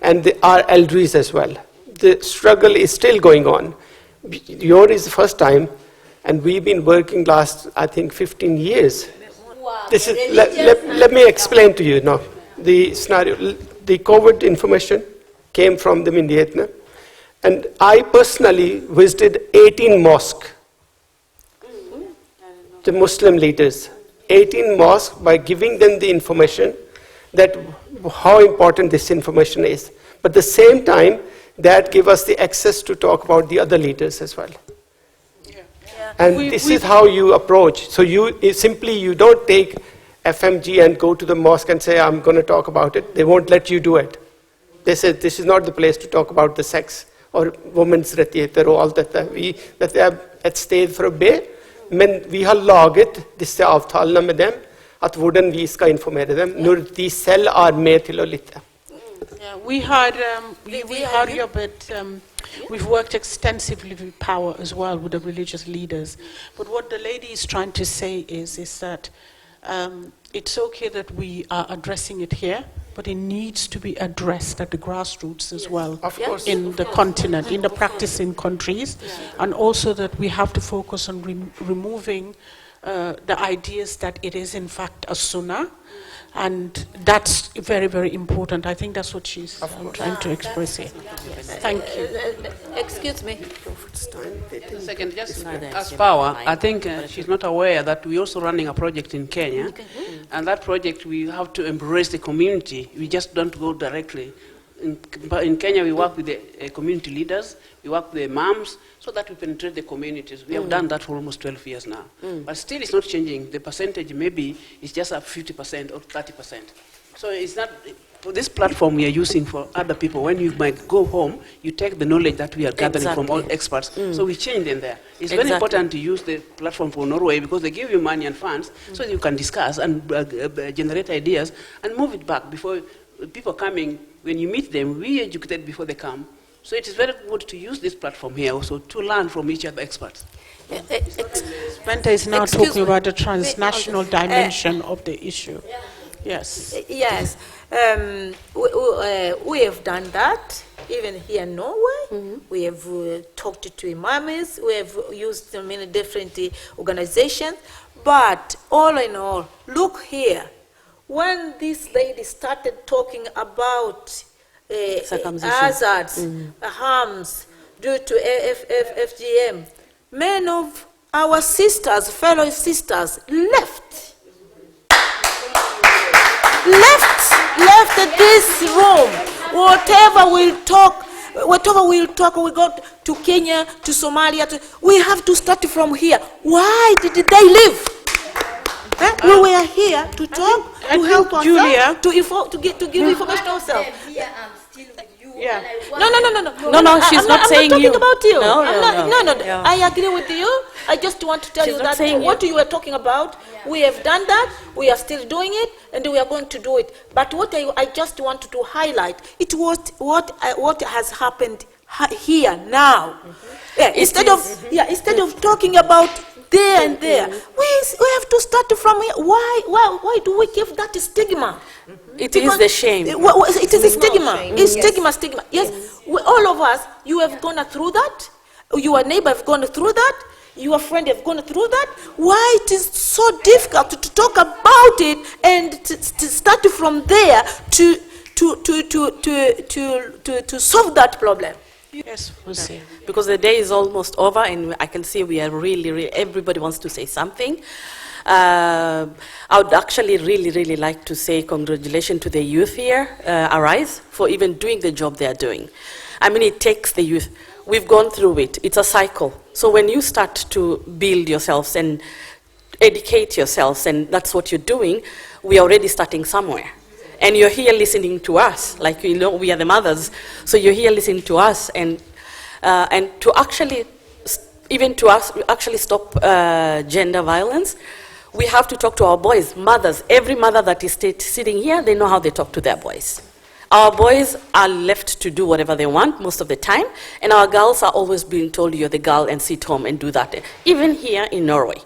and our elders as well. The struggle is still going on. Yours is the first time, and we've been working last, I think, 15 years. Wow. This is, let me explain to you now. The scenario, the COVID information came from the Mindietna, and I personally visited 18 mosques, the Muslim leaders, 18 mosques, by giving them the information that how important this information is. But at the same time, that give us the access to talk about the other leaders as well. And this is how you approach. So you don't take FMG and go to the mosque and say, I'm going to talk about it. They won't let you do it. They said, this is not the place to talk about the sex or women's rättigheter och allt detta. Det är ett sted för att be. Men vi har laget dessa avtalen med dem att hvordan vi ska informera dem när de själva är med till att lyssna. Yeah, we heard you, but we've worked extensively with PAWA as well, with the religious leaders. But what the lady is trying to say is that it's okay that we are addressing it here, but it needs to be addressed at the grassroots as well, of course, in the continent, in the practicing countries, and also that we have to focus on removing the ideas that it is in fact a sunnah. And that's very, very important. I think that's what she's trying to express here. Thank you. Excuse me. A second, just as PAWA, I think she's not aware that we're also running a project in Kenya. And that project, we have to embrace the community. We just don't go directly in Kenya, we work with the community leaders, we work with the moms, so that we penetrate the communities. We have done that for almost 12 years now. But still, it's not changing. The percentage maybe is just up 50% or 30%. So it's not, for this platform we are using for other people, when you might go home, you take the knowledge that we are gathering from all experts. So we change them there. It's very important to use the platform for Norway because they give you money and funds so you can discuss and generate ideas and move it back before people coming. When you meet them, we educate before they come. So it is very good to use this platform here also to learn from each other experts. Bente is now talking about the transnational dimension of the issue. Yes. Yes. We have done that, even here in Norway. We have talked to imams, we have used many different organizations. But all in all, look here. When this lady started talking about hazards, harms due to FGM, many of our sisters, fellow sisters, left this room. Whatever we'll talk, we go to Kenya, to Somalia, we have to start from here. Why did they leave? We were here to talk, to help ourselves, to give information to ourselves. Yeah. No, she's not saying I'm you. not talking about you. No. Yeah. I agree with you. I just want to tell you that what you were talking about, we have done that, we are still doing it, and we are going to do it. But what I just wanted to highlight, it was what has happened here now. Yeah, instead of talking about there and there, we have to start from here. Why do we give that stigma? It is the shame. It is a stigma. It's stigma. Yes, all of us, you have gone through that. Your neighbor have gone through that. Your friend have gone through that. Why it is so difficult to talk about it and to start from there to solve that problem? Yes, we'll see. Because the day is almost over, and I can see we are really everybody wants to say something. I would actually really like to say congratulations to the youth here, Arise, for even doing the job they are doing. I mean, it takes the youth. We've gone through it. It's a cycle. So when you start to build yourselves and educate yourselves, and that's what you're doing, we are already starting somewhere. And you're here listening to us, like we are the mothers. So you're here listening to us, and to actually, even to us, actually stop gender violence. We have to talk to our boys, mothers. Every mother that is sitting here, they know how they talk to their boys. Our boys are left to do whatever they want most of the time, and our girls are always being told, you're the girl and sit home and do that, even here in Norway.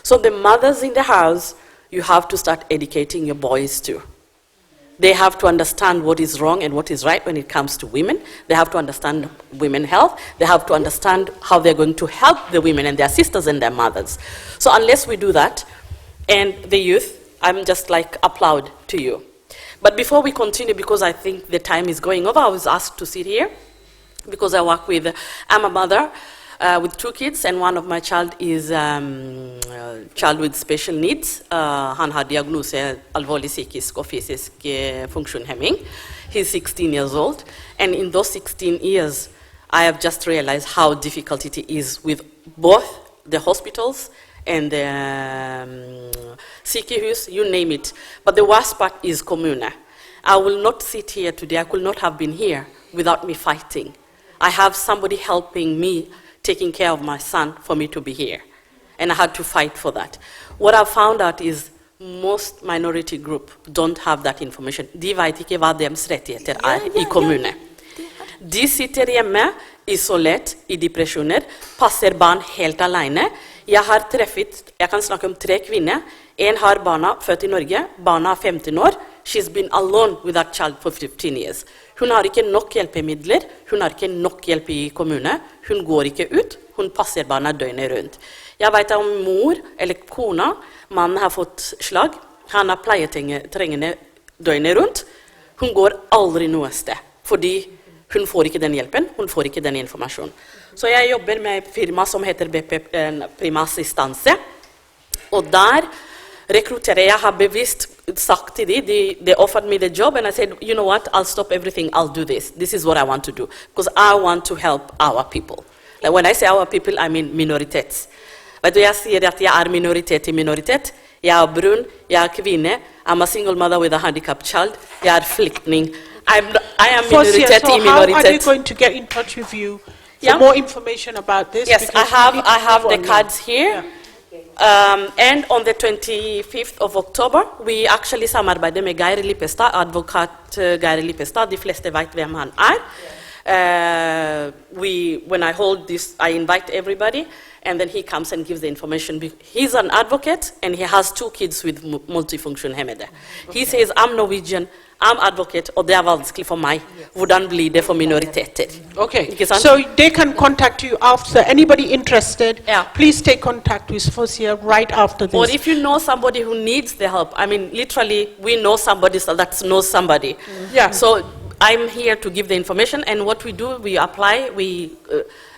So the mothers in the house, you have to start educating your boys too. They have to understand what is wrong and what is right when it comes to women. They have to understand women's health. They have to understand how they're going to help the women and their sisters and their mothers. So unless we do that, and the youth, I'm just like applaud to you. But before we continue, because I think the time is going over, I was asked to sit here because I'm a mother with 2 kids, and one of my child is child with special needs. Han har diagnosen alvorlig psykisk og fysisk funksjonshemming. He's 16 years old, and in those 16 years, I have just realized how difficult it is with both the hospitals and the sykehus, you name it. But the worst part is kommune. I will not sit here today, I could not have been here without me fighting. I have somebody helping me, taking care of my son for me to be here. And I had to fight for that. What I found out is most minority group don't have that information. De vet ikke hva deres rettigheter I kommune. De sitter hjemme, isolert, I depresjoner, passer barn helt alene. Jeg kan snakke om 3 kvinner. En har barna født I Norge, barna 15 år. She's been alone with that child for 15 years. Hun har ikke nok hjelpemidler, hun har ikke nok hjelp I kommune, hun går ikke ut, hun passer barna døgnet rundt. Jeg vet om mor eller kona, mannen har fått slag, han har pleietrengende døgnet rundt, hun går aldri noe sted, fordi hun får ikke den hjelpen, hun får ikke den informasjonen. Så jeg jobber med et firma som heter BP Prima Assistanse, og der rekruttere. Jeg har bevisst sagt til dem, they offered me the job, and I said, you know what, I'll stop everything, I'll do this. This is what I want to do, because I want to help our people. Like when I say our people, I mean minoritet. Vet du, jeg sier at jeg minoritet i minoritet. Jeg brun, jeg kvinne, I'm a single mother with a handicapped child, jeg flyktning. I am minoritet so i minoritet. how are they going to get in touch with you for Yeah. more information about this? Yes, Because I we need to have move the on cards now. here. And on the 25th of October, we actually samarbeider med Geir Lippestad, advokat Geir Lippestad. De fleste vet hvem han when I hold this, I invite everybody, and then he comes and gives the information. He's an advocate, and he has 2 kids with multifunction hemmede. He says, I'm Norwegian, I'm advocate, og det vanskelig for meg. Hvordan blir det for minoriteter? Okay, so they can contact you after. Anybody interested, Yeah. please take contact with Fosia right after this. Or if you know somebody who needs the help, I mean, literally, we know somebody that knows somebody. Yeah. So I'm here to give the information, and what we do, we apply, we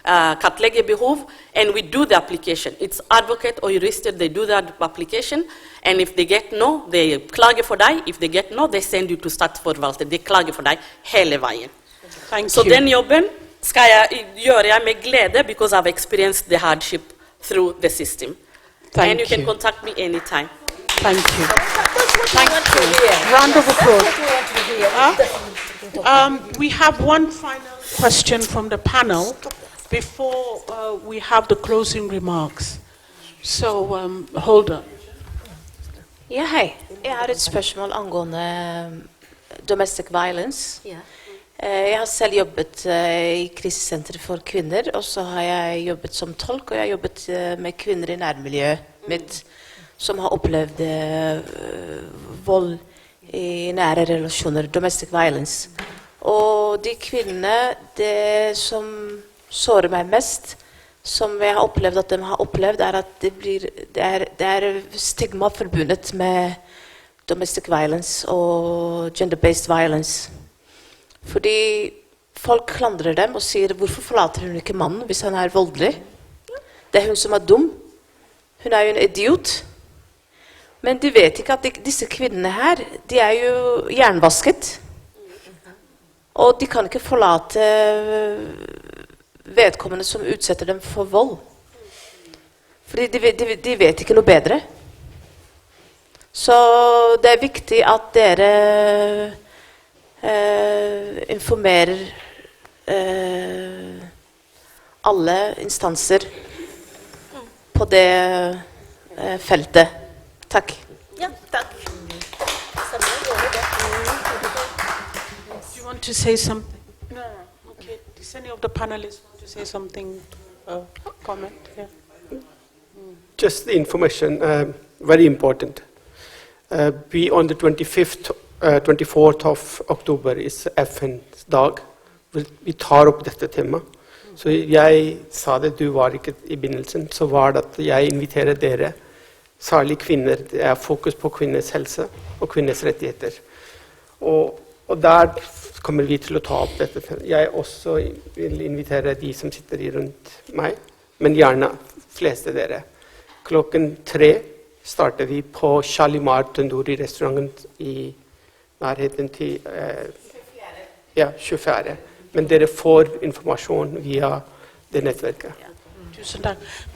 kartlegger behov, and we do the application. It's advocate or jurister, they do that application, and if they get no, they klager for deg. If they get no, they send you to statsforvalter. De klager for deg hele veien. Thank Så you. den jobben skal jeg gjøre med glede, because I've experienced the hardship through the system. Thank And you can you. contact me anytime. Thank you. Round of applause. We have one final question from the panel before we have the closing remarks. So, hold on. Ja, hei. Jeg har et spørsmål angående domestic violence. Jeg har selv jobbet i krisesenteret for kvinner, og så har jeg jobbet som tolk, og jeg har jobbet med kvinner i nærmiljøet mitt som har opplevd vold i nære relasjoner, domestic violence. Og de kvinnene, det som sårer meg mest, som jeg har opplevd at de har opplevd, er at det er stigma forbundet med domestic violence og gender-based violence. Fordi folk klandrer dem og sier, hvorfor forlater hun ikke mannen hvis han er voldelig? Det er hun som er dum. Hun er jo en idiot. Men de vet ikke at disse kvinnene her, de er jo jernvasket. Og de kan ikke forlate vedkommende som utsetter dem for vold. Fordi de vet ikke noe bedre. Så det er viktig at dere informerer alle instanser på det feltet. Takk. Ja, takk. Do you want to say something? No. Okay. Does any of the panelists want to say something? Comment? Yeah. Just the information, very important. We on the 24th of October is FN's dag. Vi tar opp dette temaet. Så jeg sa det, du var ikke i begynnelsen, så var det at jeg inviterer dere, særlig kvinner. Det er fokus på kvinners helse og kvinners rettigheter. Og der kommer vi til å ta opp dette. Jeg også vil invitere de som sitter rundt meg, men gjerne fleste dere. 3:00 starter vi på Shalimar Tandoori-restauranten i nærheten til 24. Men dere får informasjon via det nettverket.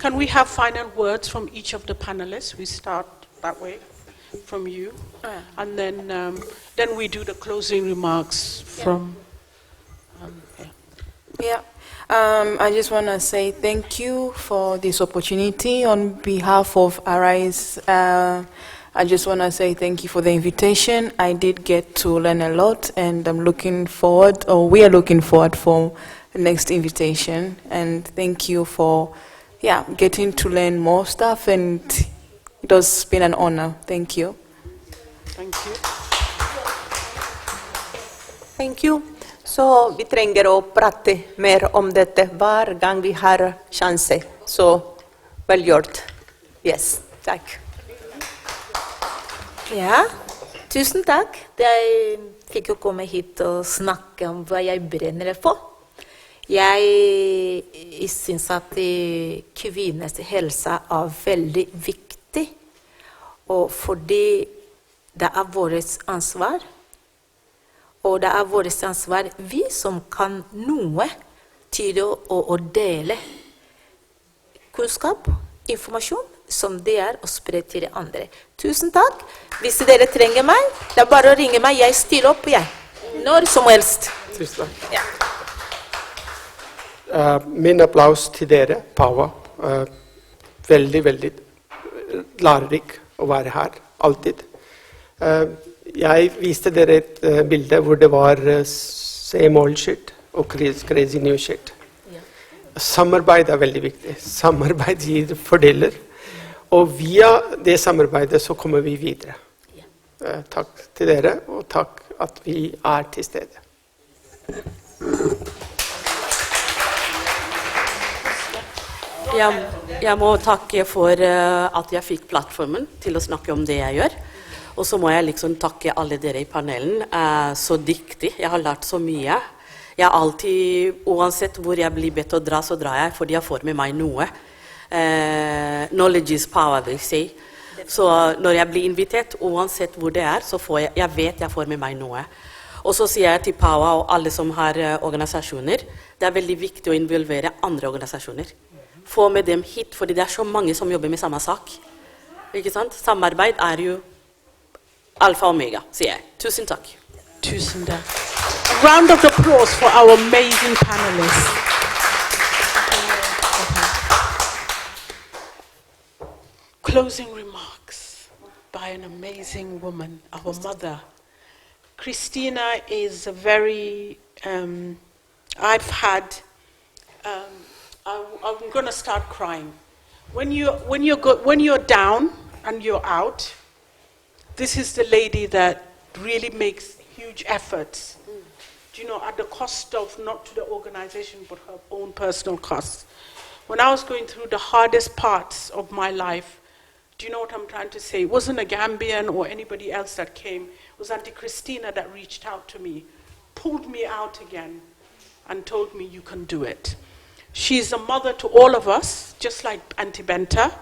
Can we have final words from each of the panelists? We start that way from you, and then we do the closing remarks from. I just want to say thank you for this opportunity on behalf of Arise. I just want to say thank you for the invitation. I did get to learn a lot, and we are looking forward for the next invitation. And thank you for, getting to learn more stuff. And it has been an honor. Thank you. Thank you. Thank you. Så vi trenger å prate mer om dette hver gang vi har sjanse. Så vel gjort. Yes, takk. Ja, tusen takk. Jeg fikk jo komme hit og snakke om hva jeg brenner for. Jeg synes at kvinners helse er veldig viktig. Og fordi det vårt ansvar, og det vårt ansvar, vi som kan noe til å dele kunnskap, informasjon, som det å spre til de andre. Tusen takk. Hvis dere trenger meg, det bare å ringe meg. Jeg stiller opp, jeg. Når som helst. Tusen takk. Ja. Min applaus til dere, PAWA. Veldig, veldig lærerik å være her, alltid. Jeg viste dere et bilde hvor det var same old shit og crazy new shit. Samarbeid veldig viktig. Samarbeid gir fordeler. Og via det samarbeidet så kommer vi videre. Takk til dere, og takk at vi til stede. Jeg må takke for at jeg fikk plattformen til å snakke om det jeg gjør. Og så må jeg liksom takke alle dere i panelen. Så dyktig. Jeg har lært så mye. Jeg alltid, uansett hvor jeg blir bedt å dra, så drar jeg, fordi jeg får med meg noe. Knowledge is power, they say. Så når jeg blir invitert, uansett hvor det så får jeg vet jeg får med meg noe. Og så sier jeg til PAWA og alle som har organisasjoner, det veldig viktig å involvere andre organisasjoner. Få med dem hit, fordi det så mange som jobber med samme sak. Ikke sant? Samarbeid jo alfa og omega, sier jeg. Tusen takk. Tusen takk. A round of applause for our amazing panelists. Closing remarks by an amazing woman, our mother. Christina is a very, I'm going to start crying. When you're down and you're out, this is the lady that really makes huge efforts, at the cost of not to the organization but her own personal costs. When I was going through the hardest parts of my life, do you know what I'm trying to say? It wasn't a Gambian or anybody else that came. It was Auntie Christina that reached out to me, pulled me out again, and told me, you can do it. She's a mother to all of us, just like Auntie Benta.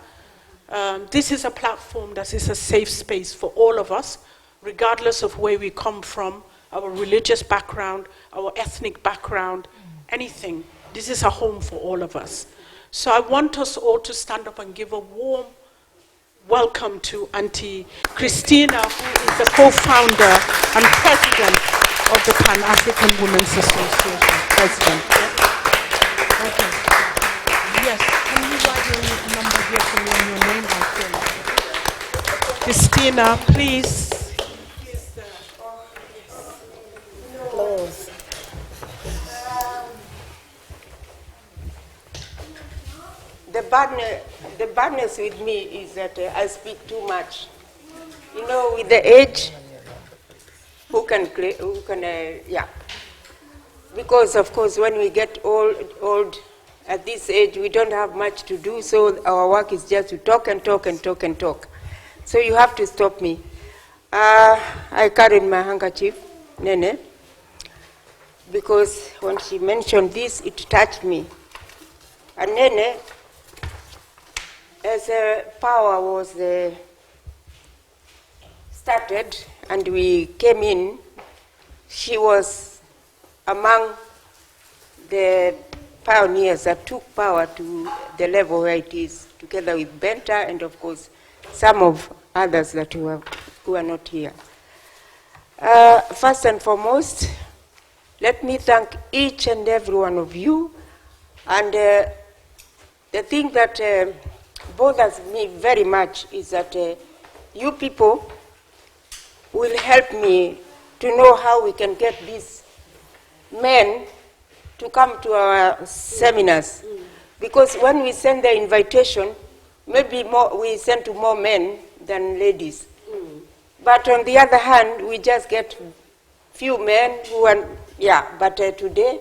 This is a platform that is a safe space for all of us, regardless of where we come from, our religious background, our ethnic background, anything. This is a home for all of us. So I want us all to stand up and give a warm welcome to Auntie Christina, who is the co-founder and president of the Pan-African Women's Association. President. Okay. Yes, can you write your number here for me and your name? Christina, please. The badness with me is that I speak too much. With the age, because of course when we get old at this age, we don't have much to do, so our work is just to talk and talk and talk and talk. So you have to stop me. I carried my handkerchief, Nene, because when she mentioned this, it touched me. And Nene, as PAWA was started and we came in, she was among the pioneers that took PAWA to the level where it is, together with Benta and of course some of others that who are not here. First and foremost, let me thank each and every one of you. And the thing that bothers me very much is that you people will help me to know how we can get these men to come to our seminars. Because when we send the invitation, maybe we send to more men than ladies. But on the other hand, we just get few men who are, but today,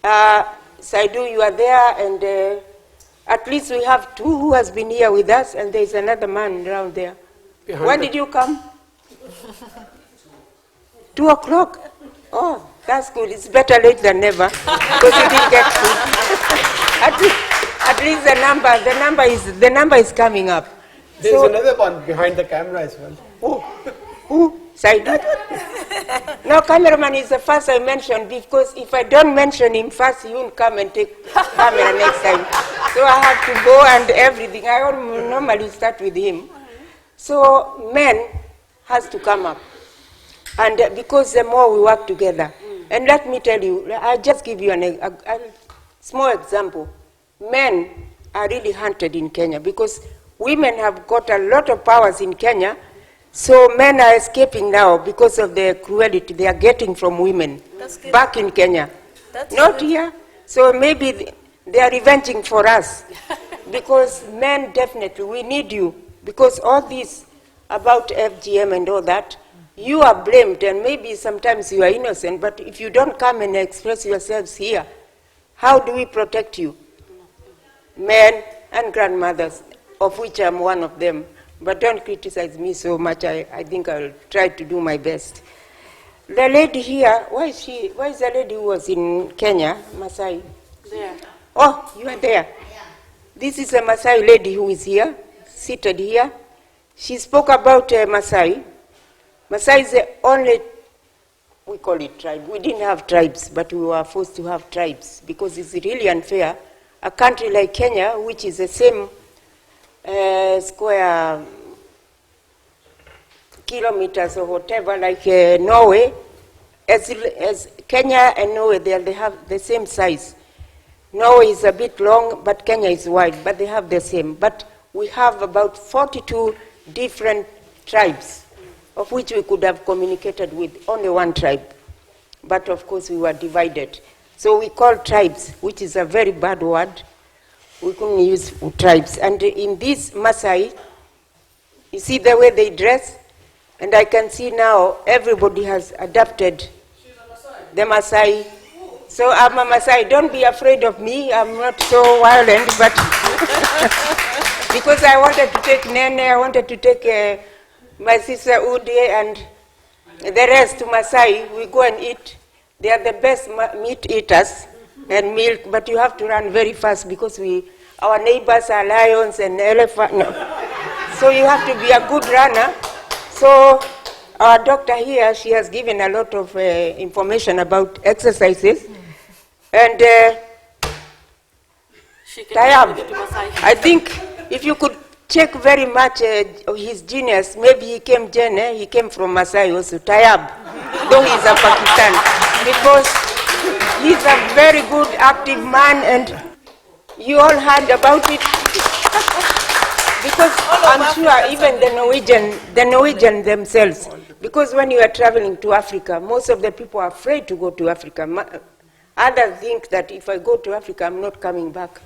Saidu, you are there, and at least we have two who has been here with us, and there's another man around there. When did you come? 2 o'clock? Oh, that's good. It's better late than never, because you didn't get food. At least the number is coming up. There's another one behind the camera as well. Who? Saidoubah? No, cameraman is the first I mentioned because if I don't mention him first, he won't come and take camera next time. So I have to go and everything. I normally start with him. So men has to come up. And because the more we work together. And let me tell you, I'll just give you a small example. Men are really hunted in Kenya because women have got a lot of powers in Kenya. So men are escaping now because of the cruelty they are getting from women back in Kenya. Not here. So maybe they are revenging for us. Because men definitely, we need you. Because all this about FGM and all that, you are blamed and maybe sometimes you are innocent, but if you don't come and express yourselves here, how do we protect you? Men and grandmothers, of which I'm one of them. But don't criticize me so much. I think I'll try to do my best. The lady here, why is the lady who was in Kenya, Masai? There. Oh, you are there. Yeah. This is a Masai lady who is here, seated here. She spoke about Masai. Masai is the only, we call it tribe. We didn't have tribes, but we were forced to have tribes because it's really unfair. A country like Kenya, which is the same square kilometers or whatever, like Norway, as Kenya and Norway, they have the same size. Norway is a bit long, but Kenya is wide, but they have the same. But we have about 42 different tribes, of which we could have communicated with only one tribe. But of course, we were divided. So we call tribes, which is a very bad word. We couldn't use tribes. And in this Maasai, you see the way they dress? And I can see now everybody has adapted the Maasai. So I'm a Maasai. Don't be afraid of me. I'm not so violent, but because I wanted to take Nene, I wanted to take my sister Ude and the rest to Maasai. We go and eat. They are the best meat eaters and milk, but you have to run very fast because our neighbors are lions and elephants. No. So you have to be a good runner. So our doctor here, she has given a lot of information about exercises. And Tayab, I think if you could check very much his genius, maybe he came from Maasai also, Tayab, though he's a Pakistan, because he's a very good active man and you all heard about it. Because I'm sure even the Norwegian themselves, because when you are traveling to Africa, most of the people are afraid to go to Africa. Others think that if I go to Africa, I'm not coming back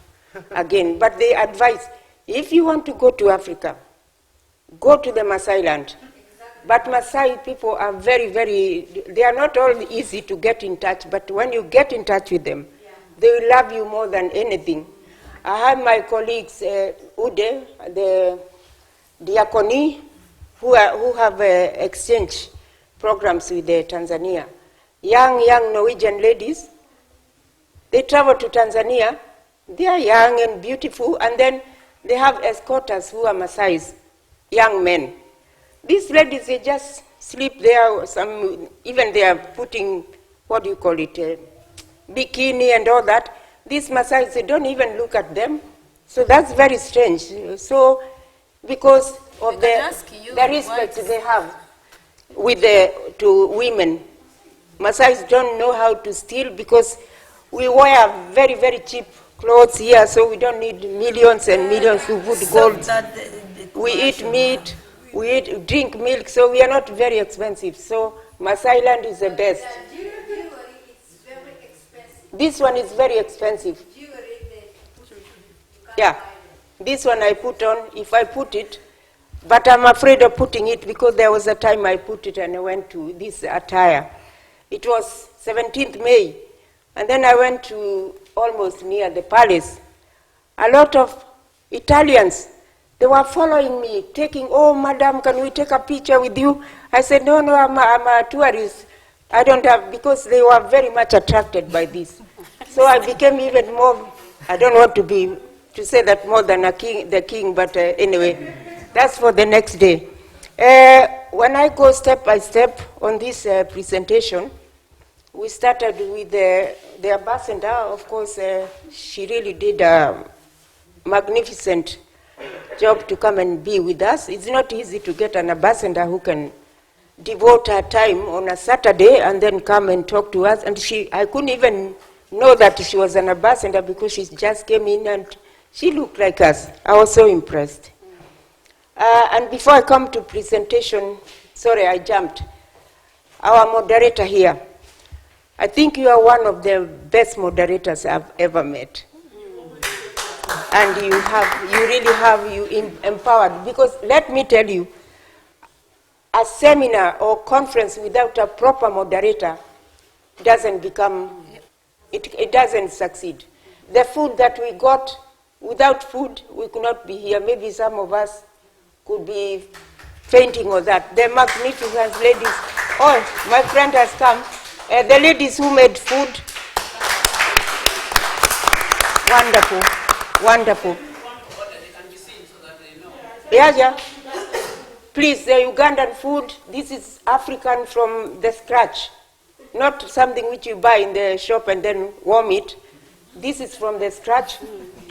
again. But they advise, if you want to go to Africa, go to the Maasai land. But Maasai people are very, they are not all easy to get in touch, but when you get in touch with them, they will love you more than anything. I have my colleagues, Ude, the Diakoni, who have exchange programs with Tanzania. Young Norwegian ladies, they travel to Tanzania. They are young and beautiful, and then they have escorters who are Maasais, young men. These ladies, they just sleep there. Even they are putting, what do you call it, bikini and all that. These Maasais, they don't even look at them. So that's very strange. So because of the respect they have to women, Maasais don't know how to steal because we wear very cheap clothes here, so we don't need millions and millions to put gold. We eat meat, we drink milk, so we are not very expensive. So Maasai land is the best. This one is very expensive. Yeah, this one I put on, if I put it, but I'm afraid of putting it because there was a time I put it and I went to this attire. It was 17th May, and then I went to almost near the palace. A lot of Italians, they were following me, taking, oh, madam, can we take a picture with you? I said, no, I'm a tourist. I don't have, because they were very much attracted by this. So I became even more, I don't want to say that more than the king, but anyway, That's for the next day. When I go step by step on this presentation, we started with the ambassador. Of course, she really did a magnificent job to come and be with us. It's not easy to get an ambassador who can devote her time on a Saturday and then come and talk to us. And I couldn't even know that she was an ambassador because she just came in and she looked like us. I was so impressed. And before I come to presentation, sorry, I jumped. Our moderator here. I think you are one of the best moderators I've ever met. And you really have empowered. Because let me tell you, a seminar or conference without a proper moderator doesn't become, it doesn't succeed. The food that we got, without food, we could not be here. Maybe some of us could be fainting or that. The magnificent ladies, oh, my friend has come. The ladies who made food, wonderful, wonderful. Yeah. Please, the Ugandan food, this is African from the scratch, not something which you buy in the shop and then warm it. This is from the scratch,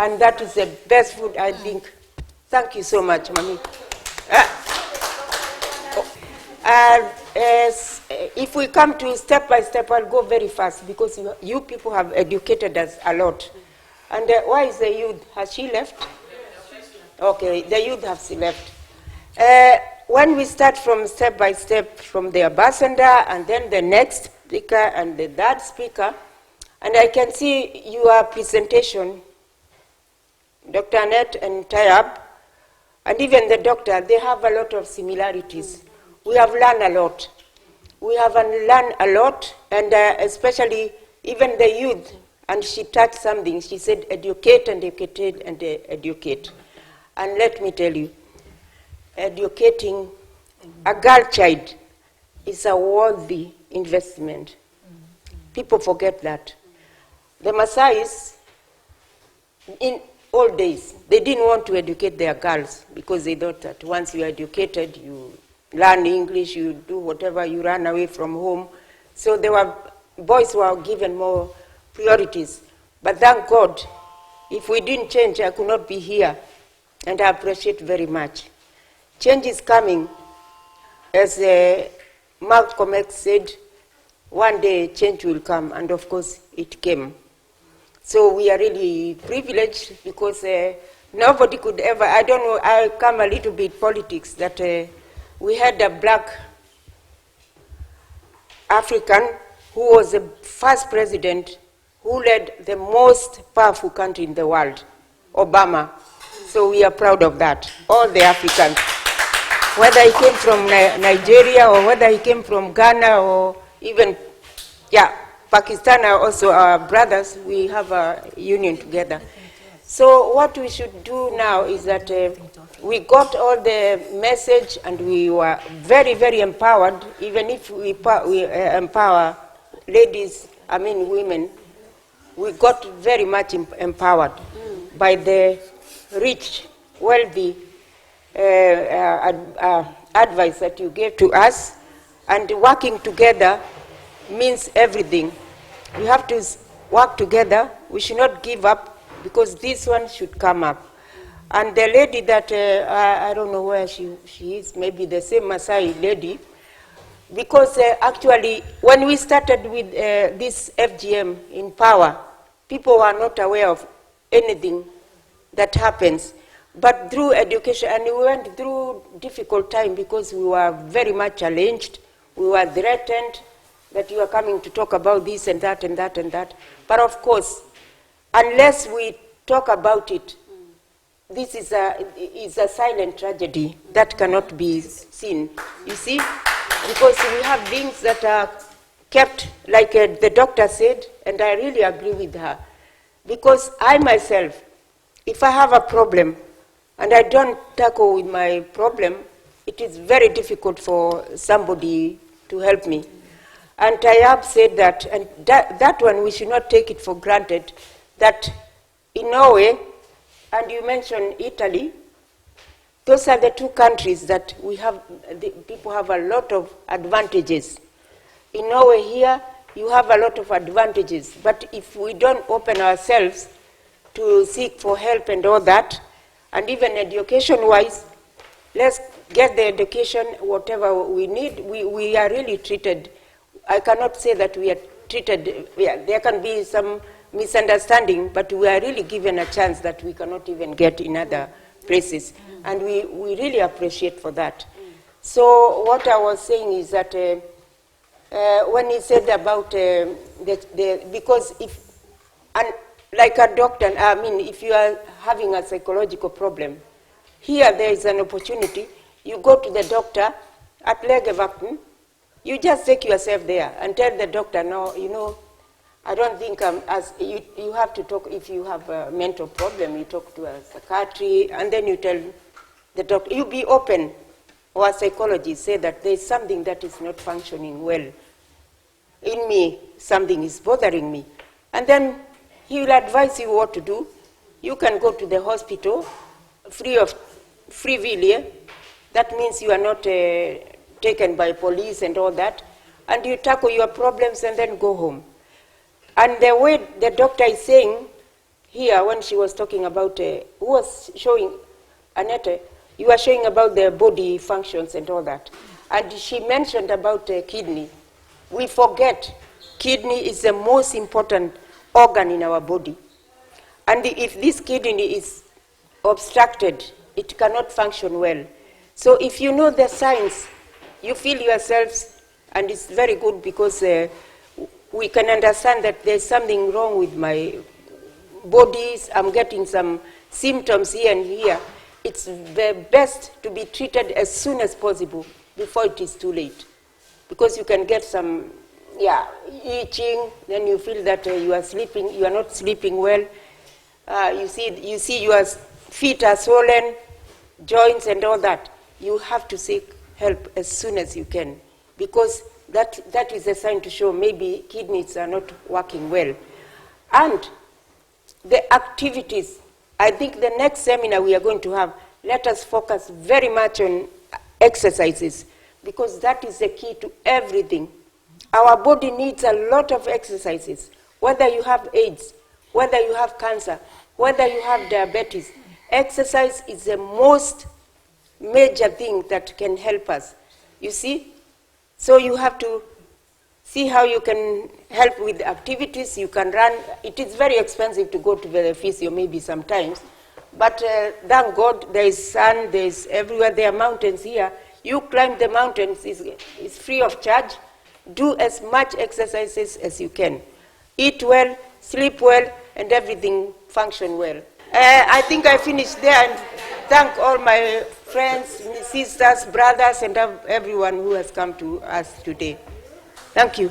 and that is the best food, I think. Thank you so much, Mami. If we come to step by step, I'll go very fast because you people have educated us a lot. And why is the youth? Has she left? Okay, the youth has left. When we start from step by step, from the ambassador and then the next speaker and the third speaker, and I can see your presentation, Dr. Annette and Tayab, and even the doctor, they have a lot of similarities. We have learned a lot. We have learned a lot, and especially even the youth, and she touched something. She said, educate and educate and educate. And let me tell you, educating a girl child is a worthy investment. People forget that. The Maasais, in old days, they didn't want to educate their girls because they thought that once you are educated, you learn English, you do whatever, you run away from home. So boys were given more priorities. But thank God, if we didn't change, I could not be here. And I appreciate very much. Change is coming. As Malcolm X said, one day change will come, and of course it came. So we are really privileged because nobody could ever, I don't know, I come a little bit politics, that we had a black African who was the first president who led the most powerful country in the world, Obama. So we are proud of that, all the Africans. Whether he came from Nigeria or whether he came from Ghana or even, Pakistan are also our brothers. We have a union together. So what we should do now is that we got all the message and we were very, very empowered. Even if we empower ladies, women, we got very much empowered by the rich, wealthy advice that you gave to us. And working together means everything. We have to work together. We should not give up because this one should come up. And the lady that, I don't know where she is, maybe the same Maasai lady, because actually when we started with this FGM in PAWA, people were not aware of anything that happens. But through education, and we went through difficult time because we were very much challenged. We were threatened that you are coming to talk about this and that and that and that. But of course, unless we talk about it, this is a silent tragedy that cannot be seen. You see? Because we have things that are kept, like the doctor said, and I really agree with her. Because I myself, if I have a problem and I don't tackle with my problem, it is very difficult for somebody to help me. And Tayab said that, and that one we should not take it for granted, that in Norway, and you mentioned Italy, those are the two countries that we have, the people have a lot of advantages. In Norway here, you have a lot of advantages, but if we don't open ourselves to seek for help and all that, and even education-wise, let's get the education, whatever we need. We are really treated. I cannot say that we are treated, there can be some misunderstanding, but we are really given a chance that we cannot even get in other places. And we really appreciate for that. So what I was saying is that when he said about because if, and like a doctor, I mean, if you are having a psychological problem, here there is an opportunity. You go to the doctor at Legevakten, you just take yourself there and tell the doctor, no, you know, I don't think you have to talk, if you have a mental problem, you talk to a psychiatrist, and then you tell the doctor, you be open, or a psychologist say that there's something that is not functioning well in me, something is bothering me. And then he will advise you what to do. You can go to the hospital freely. That means you are not taken by police and all that. And you tackle your problems and then go home. And the way the doctor is saying here, when she was talking about, who was showing, Annette, you were showing about the body functions and all that. And she mentioned about kidney. We forget kidney is the most important organ in our body. And if this kidney is obstructed, it cannot function well. So if you know the signs, you feel yourselves, and it's very good because we can understand that there's something wrong with my body, I'm getting some symptoms here and here. It's the best to be treated as soon as possible before it is too late. Because you can get some, itching, then you feel that you are not sleeping well. You see your feet are swollen, joints and all that. You have to seek help as soon as you can, because that is a sign to show maybe kidneys are not working well. And the activities, I think the next seminar we are going to have, let us focus very much on exercises, because that is the key to everything. Our body needs a lot of exercises, whether you have AIDS, whether you have cancer, whether you have diabetes. Exercise is the most major thing that can help us, you see? So you have to see how you can help with activities. You can run. It is very expensive to go to the physio maybe sometimes, but thank God there is sun, there is everywhere, there are mountains here. You climb the mountains, it's free of charge. Do as much exercises as you can. Eat well, sleep well, and everything function well. I think I finished there, and thank all my friends, sisters, brothers, and everyone who has come to us today. Thank you.